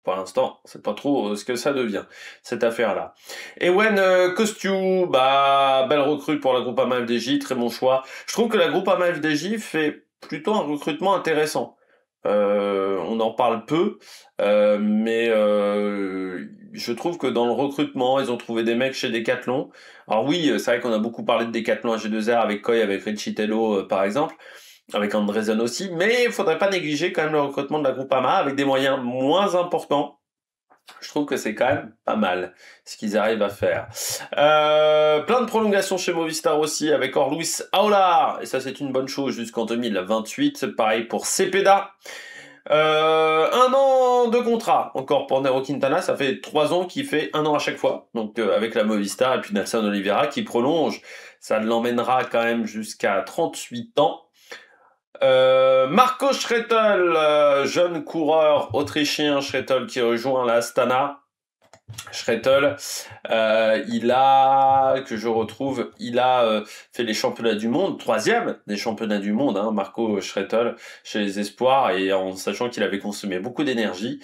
Pour l'instant, c'est pas trop ce que ça devient, cette affaire-là. Ewen Kosciu, belle recrue pour la Groupama FDJ, très bon choix. Je trouve que la Groupama FDJ fait plutôt un recrutement intéressant. On en parle peu, mais je trouve que dans le recrutement, ils ont trouvé des mecs chez Decathlon. Alors oui, c'est vrai qu'on a beaucoup parlé de Decathlon à G2R avec Coy, avec Richie Tello, par exemple. avec Andresen aussi, mais il faudrait pas négliger quand même le recrutement de la Groupama avec des moyens moins importants. Je trouve que c'est quand même pas mal ce qu'ils arrivent à faire. Plein de prolongations chez Movistar aussi avec Orluis Aula, et ça c'est une bonne chose jusqu'en 2028. Pareil pour Cepeda. 1 an de contrat encore pour Nairo Quintana, ça fait 3 ans qu'il fait 1 an à chaque fois, donc avec la Movistar, et puis Nelson Oliveira qui prolonge, ça l'emmènera quand même jusqu'à 38 ans. Marco Schrettel, jeune coureur autrichien Schrettel qui rejoint la Astana. Schrettel, il a fait les championnats du monde, 3e des championnats du monde, hein, Marco Schrettel, chez les espoirs, et en sachant qu'il avait consommé beaucoup d'énergie.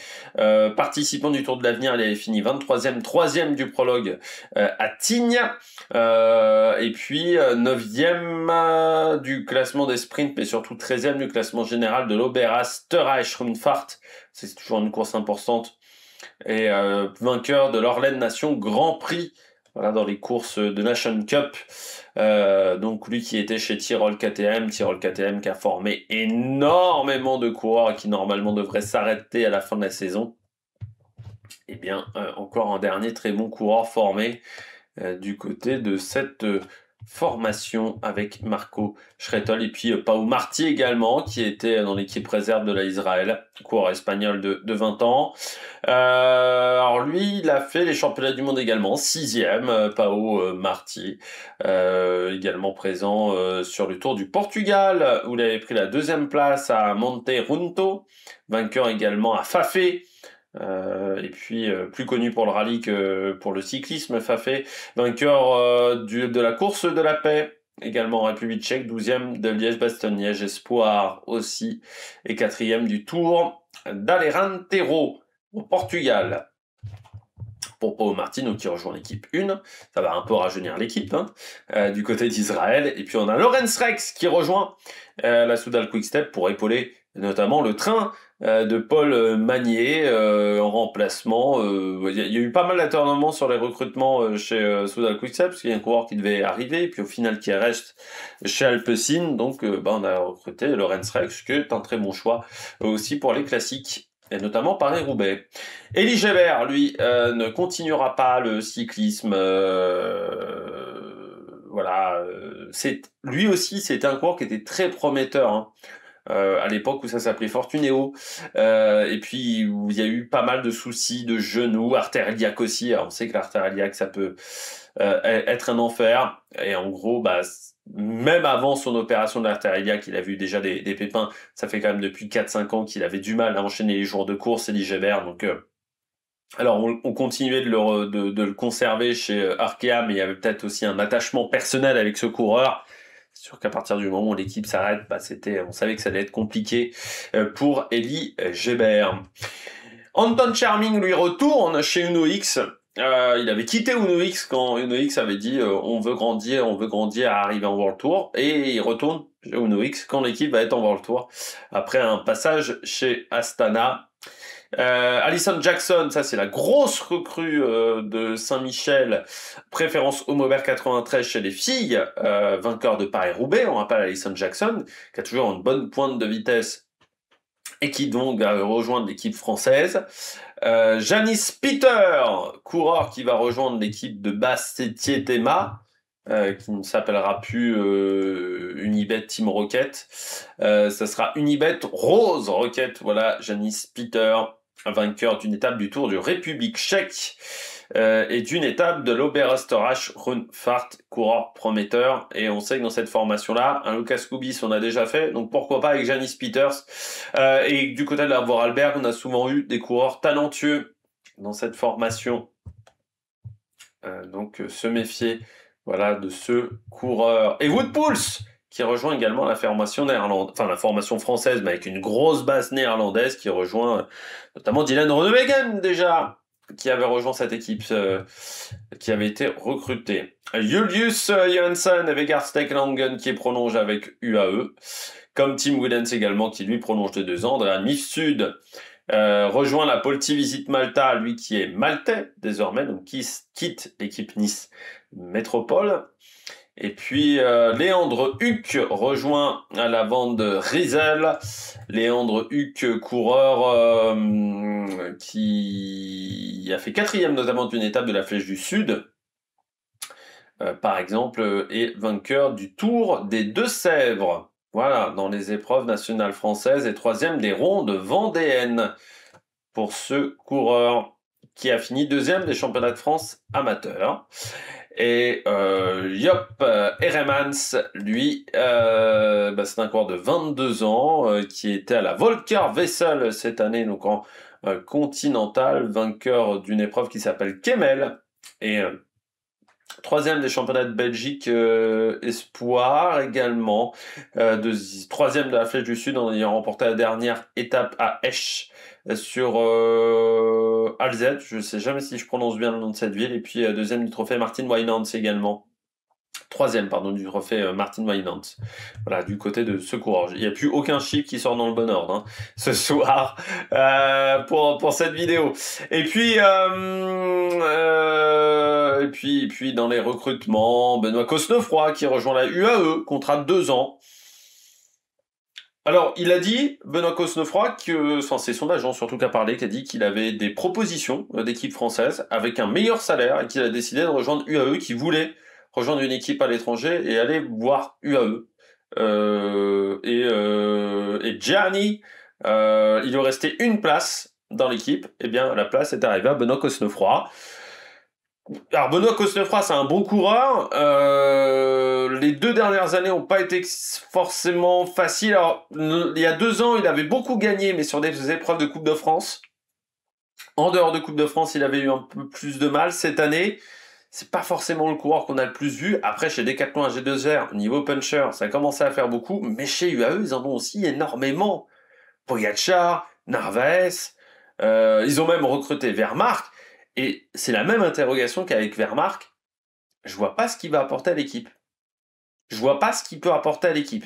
Participant du Tour de l'Avenir, il avait fini 23e, 3e du prologue à Tignes, et puis 9e du classement des sprints, mais surtout 13e du classement général de l'Oberösterreich-Rundfahrt. C'est toujours une course importante. Et vainqueur de l'Orlen Nation Grand Prix, voilà, dans les courses de Nation Cup. Donc lui qui était chez Tyrol KTM qui a formé énormément de coureurs et qui normalement devrait s'arrêter à la fin de la saison. Et bien encore un dernier très bon coureur formé du côté de cette formation avec Marco Schrettel, et puis Pau Marti également, qui était dans l'équipe réserve de la Israël, coureur espagnol de 20 ans. Alors lui, il a fait les championnats du monde également, 6e, Pau Marti, également présent sur le Tour du Portugal, où il avait pris la 2e place à Monte Runto, vainqueur également à Fafé. Et puis plus connu pour le rallye que pour le cyclisme, Fafé, vainqueur de la course de la paix, également en République tchèque, 12e de Liège-Bastogne-Liège Espoir aussi, et 4e du Tour d'Alentejo au Portugal. Pour Pau Martin, qui rejoint l'équipe 1, ça va un peu rajeunir l'équipe, hein, du côté d'Israël. Et puis on a Lorenz Rex qui rejoint la Soudal Quick-Step pour épauler notamment le train de Paul Magnier en remplacement. Il y a eu pas mal d'atternements sur les recrutements chez Soudal Quick-Step, parce qu'il y a un coureur qui devait arriver, et puis au final qui reste chez Alpecin. Donc on a recruté Lorenz Rex, qui est un très bon choix aussi pour les classiques, et notamment Paris-Roubaix. Élie Gébert, lui, ne continuera pas le cyclisme. Voilà, lui aussi, c'était un coureur qui était très prometteur, hein. À l'époque où ça s'appelait Fortunéo, et puis où il y a eu pas mal de soucis de genoux, artère-iliaque aussi. Alors, on sait que l'artère-iliaque, ça peut être un enfer, et en gros, même avant son opération de l'artère-iliaque, il a vu déjà des pépins. Ça fait quand même depuis 4-5 ans qu'il avait du mal à enchaîner les jours de course, Élie Gébert. Donc alors on continuait de le conserver chez Arkea, mais il y avait peut-être aussi un attachement personnel avec ce coureur. C'est sûr qu'à partir du moment où l'équipe s'arrête, on savait que ça allait être compliqué pour Élie Gébert. Anton Charming, lui, retourne chez Uno X. Il avait quitté Uno X quand Uno X avait dit on veut grandir à arriver en World Tour, et il retourne chez Uno X quand l'équipe va être en World Tour après un passage chez Astana. Alison Jackson, ça c'est la grosse recrue de Saint-Michel, préférence Homobert 93 chez les filles, vainqueur de Paris-Roubaix. On rappelle Alison Jackson, qui a toujours une bonne pointe de vitesse et qui donc va rejoindre l'équipe française. Janice Peter, coureur qui va rejoindre l'équipe de Basse-Thiétema, qui ne s'appellera plus Unibet Team Rocket. Ça sera Unibet Rose Rocket. Voilà, Janice Peter, vainqueur d'une étape du Tour du République tchèque et d'une étape de l'Oberösterreich Rundfahrt, coureur prometteur. Et on sait que dans cette formation-là, un Lucas Kubis, on a déjà fait, donc pourquoi pas avec Janice Peters. Et du côté de la Vorarlberg, on a souvent eu des coureurs talentueux dans cette formation. Donc se méfier, voilà, de ce coureur. Et Wout Poels, qui rejoint également la formation la formation française, mais avec une grosse base néerlandaise, qui rejoint notamment Dylan Groenewegen déjà, qui avait rejoint cette équipe, qui avait été recruté. Julius Johansson et Vegard Stekelangen qui prolonge avec UAE, comme Tim Willems également, qui lui prolonge de 2 ans. Dans la MIF Sud, rejoint la Polti Visit Malta, lui qui est maltais désormais, donc qui quitte l'équipe Nice Métropole. Et puis Léandre Huck rejoint à la bande de Riesel. Léandre Huck, coureur qui a fait 4e notamment d'une étape de la Flèche du Sud. Par exemple, et vainqueur du Tour des Deux-Sèvres. Voilà, dans les épreuves nationales françaises et 3e des rondes vendéennes pour ce coureur qui a fini 2e des championnats de France amateurs. Et Joop Heremans, lui, c'est un coureur de 22 ans qui était à la Volker Wessel cette année, donc en continental, vainqueur d'une épreuve qui s'appelle Kemmel. Et 3e des championnats de Belgique espoir également, 3e de la Flèche du Sud en ayant remporté la dernière étape à Esch sur Alzette, je sais jamais si je prononce bien le nom de cette ville, et puis 2e du trophée Martin Wynants également. 3e, pardon, du trophée Martin Wynants. Voilà, du côté de ce coureur. Il n'y a plus aucun chiffre qui sort dans le bon ordre hein, ce soir pour cette vidéo. Et puis, dans les recrutements, Benoît Cosnefroy qui rejoint la UAE, contrat de 2 ans. Alors, il a dit, Benoît Cosnefroy, c'est son agent surtout qui a parlé, qui a dit qu'il avait des propositions d'équipes françaises avec un meilleur salaire et qu'il a décidé de rejoindre UAE, qui voulait rejoindre une équipe à l'étranger et aller voir UAE. Et Gianni, il lui restait une place dans l'équipe, et bien la place est arrivée à Benoît Cosnefroy. Alors Benoît Cosnefroy, c'est un bon coureur. Les 2 dernières années n'ont pas été forcément faciles. Alors, il y a 2 ans, il avait beaucoup gagné, mais sur des épreuves de Coupe de France. En dehors de Coupe de France, il avait eu un peu plus de mal. Cette année, c'est pas forcément le coureur qu'on a le plus vu. Après, chez Decathlon AG2R, niveau puncher, ça a commencé à faire beaucoup. Mais chez UAE, ils en ont aussi énormément. Pogacar, Narvaez, ils ont même recruté Vermark. Et c'est la même interrogation qu'avec Vermark. Je vois pas ce qu'il va apporter à l'équipe. Je vois pas ce qu'il peut apporter à l'équipe.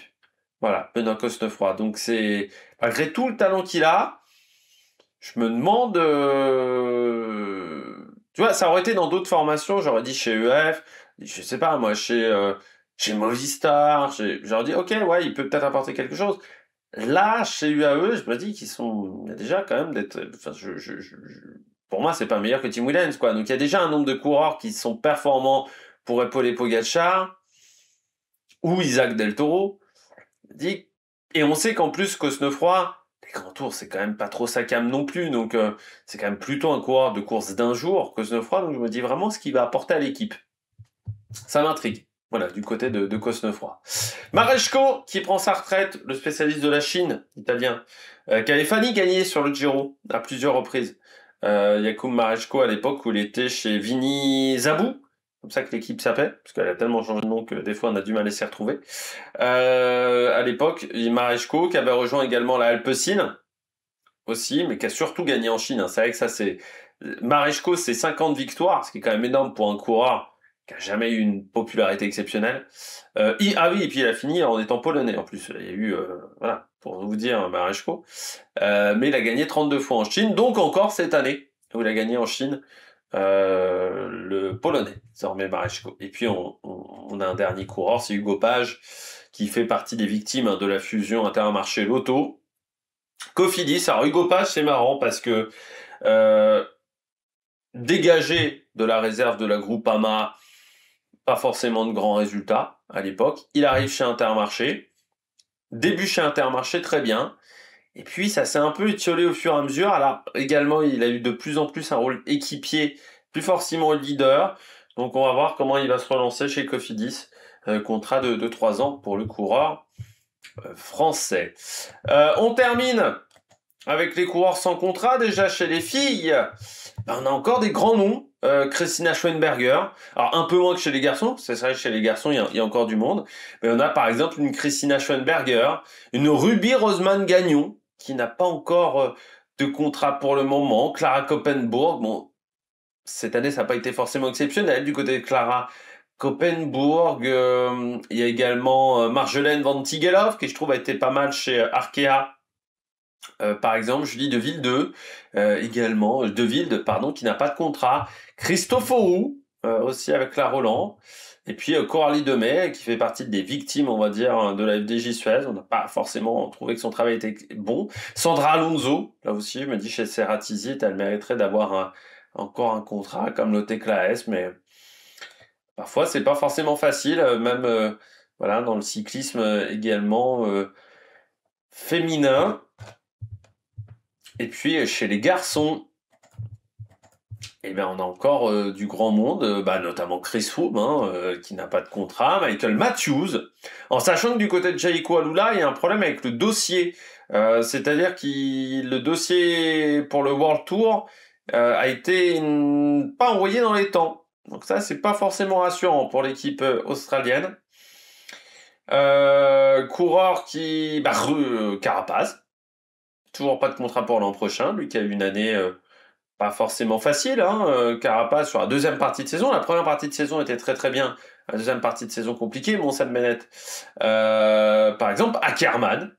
Voilà, Benoît Cosnefroy. Donc c'est, malgré tout le talent qu'il a, je me demande... Tu vois, ça aurait été dans d'autres formations, j'aurais dit chez EF, je sais pas, moi, chez Movistar, j'aurais dit, ok, ouais, il peut peut-être apporter quelque chose. Là, chez UAE, je me dis qu'ils sont... Il y a déjà quand même d'être... Enfin, pour moi, c'est pas meilleur que Tim Willems, quoi. Donc, il y a déjà un nombre de coureurs qui sont performants pour épauler Pogacar ou Isaac Del Toro. Et on sait qu'en plus, Cosnefroy, les grands tours, c'est quand même pas trop sa came non plus. Donc, c'est quand même plutôt un coureur de course d'un jour, Cosnefroy. Donc, je me dis vraiment ce qu'il va apporter à l'équipe. Ça m'intrigue. Voilà, du côté de Cosnefroy. Maresco, qui prend sa retraite, le spécialiste de la Chine, italien, qui avait failli gagner sur le Giro à plusieurs reprises. Jakub Maresco, à l'époque où il était chez Vini Zabou, comme ça que l'équipe s'appelle, parce qu'elle a tellement changé de nom que des fois on a du mal à s'y retrouver. À l'époque, Maresco, qui avait rejoint également la Alpecin, aussi, mais qui a surtout gagné en Chine. Hein. C'est vrai que ça, c'est... Maresco, c'est 50 victoires, ce qui est quand même énorme pour un coureur qui a jamais eu une popularité exceptionnelle. Ah oui, et puis il a fini en étant polonais en plus. Il y a eu, voilà, pour vous dire, Maresco. Mais il a gagné 32 fois en Chine, donc encore cette année, où il a gagné en Chine, le polonais, désormais Maresco. Et puis on a un dernier coureur, c'est Hugo Page, qui fait partie des victimes de la fusion Intermarché Lotto. Cofidis, alors Hugo Page, c'est marrant parce que dégagé de la réserve de la Groupama, pas forcément de grands résultats à l'époque. Il arrive chez Intermarché, début chez Intermarché très bien, et puis ça s'est un peu étiolé au fur et à mesure. Alors également, il a eu de plus en plus un rôle équipier, plus forcément leader. Donc on va voir comment il va se relancer chez Cofidis, contrat de 3 ans pour le coureur français. On termine avec les coureurs sans contrat. Déjà chez les filles, on a encore des grands noms. Christina Schwenberger, alors un peu moins que chez les garçons, c'est vrai que chez les garçons il y a encore du monde, mais on a par exemple une Christina Schwenberger, une Ruby Roseman Gagnon, qui n'a pas encore de contrat pour le moment, Clara Koppenburg, bon, cette année ça n'a pas été forcément exceptionnel du côté de Clara Koppenburg, il y a également Marjolaine Van Tigelhoff, qui je trouve a été pas mal chez Arkea. Par exemple, Julie Deville également, Deville, pardon, qui n'a pas de contrat. Christophorou, aussi avec la Roland. Et puis Coralie Demey, qui fait partie des victimes, on va dire, de la FDJ Suez. On n'a pas forcément trouvé que son travail était bon. Sandra Alonso, là aussi, je me dis chez Ceratizit, elle mériterait d'avoir encore un contrat comme Lotte Klaes, mais parfois c'est pas forcément facile, même voilà, dans le cyclisme également féminin. Et puis chez les garçons, eh bien, on a encore du grand monde, notamment Chris Froome, qui n'a pas de contrat, Michael Matthews, en sachant que du côté de Jaiko Alula, il y a un problème avec le dossier. C'est-à-dire que le dossier pour le World Tour a été pas envoyé dans les temps. Donc ça, c'est pas forcément rassurant pour l'équipe australienne. Coureur qui... Carapaz. Toujours pas de contrat pour l'an prochain, lui qui a eu une année... pas forcément facile, Carapaz sur la deuxième partie de saison. La première partie de saison était très très bien. La deuxième partie de saison compliquée, bon, Sam Bennett. Par exemple, Ackermann.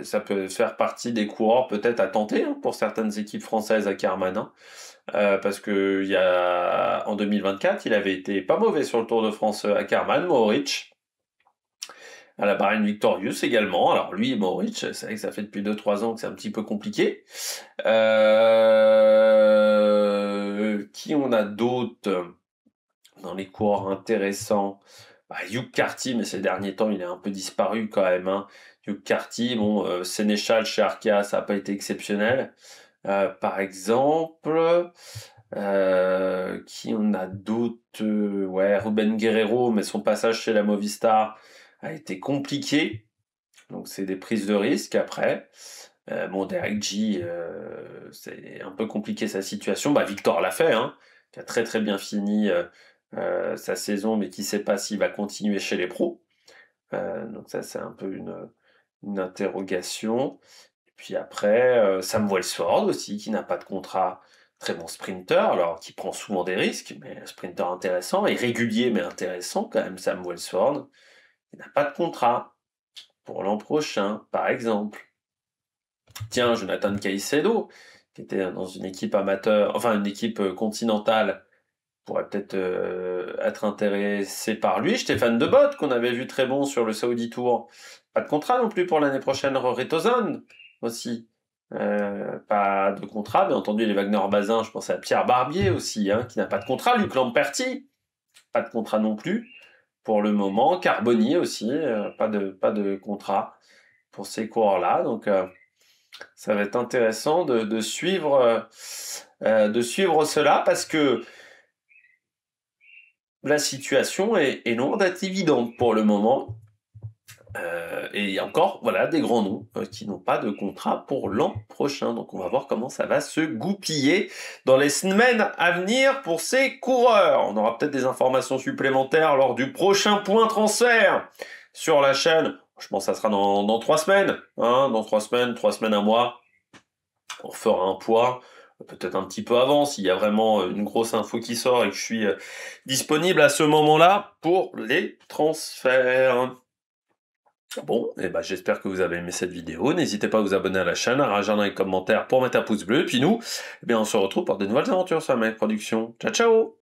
Ça peut faire partie des coureurs peut-être à tenter pour certaines équipes françaises, Ackermann. Parce que en 2024, il avait été pas mauvais sur le Tour de France, Ackermann, Mohoric. À la Bahrain Victorious également. Alors lui, Mohoric, c'est vrai que ça fait depuis 2-3 ans que c'est un petit peu compliqué. Qui on a d'autres dans les coureurs intéressants? Hugh Carty, mais ces derniers temps, il est un peu disparu quand même. Hugh Carty, bon, Sénéchal chez Arkea, ça n'a pas été exceptionnel. Par exemple, qui on a d'autres? Ruben Guerrero, mais son passage chez la Movistar a été compliqué. Donc c'est des prises de risque après. Derek G, c'est un peu compliqué sa situation. Victor l'a fait, qui a très très bien fini sa saison, mais qui ne sait pas s'il va continuer chez les pros. Donc ça, c'est un peu une interrogation. Et puis après, Sam Welsford aussi, qui n'a pas de contrat, très bon sprinter, alors qui prend souvent des risques, mais un sprinter intéressant, et régulier mais intéressant quand même, Sam Welsford. Il n'a pas de contrat pour l'an prochain, par exemple. Tiens, Jonathan Caicedo, qui était dans une équipe amateur, enfin une équipe continentale, pourrait peut-être être intéressé par lui. Stéphane Debot, qu'on avait vu très bon sur le Saudi Tour. Pas de contrat non plus pour l'année prochaine. Retozan aussi. Pas de contrat. Bien entendu, les Wagner-Bazin, je pensais à Pierre Barbier aussi, qui n'a pas de contrat. Luc Lamperti, pas de contrat non plus pour le moment. Carboni aussi, pas de contrat pour ces coureurs-là. Donc, ça va être intéressant de suivre cela parce que la situation est loin d'être évidente pour le moment. Et il y a encore des grands noms qui n'ont pas de contrat pour l'an prochain. Donc on va voir comment ça va se goupiller dans les semaines à venir pour ces coureurs. On aura peut-être des informations supplémentaires lors du prochain point transfert sur la chaîne. Je pense que ça sera dans 3 semaines. Dans 3 semaines, 3 semaines, un mois. On fera un point. Peut-être un petit peu avant, s'il y a vraiment une grosse info qui sort et que je suis disponible à ce moment-là pour les transferts. Bon, j'espère que vous avez aimé cette vidéo. N'hésitez pas à vous abonner à la chaîne, à rajouter dans les commentaires pour mettre un pouce bleu. Et puis nous, on se retrouve pour de nouvelles aventures sur la Production. Ciao, ciao!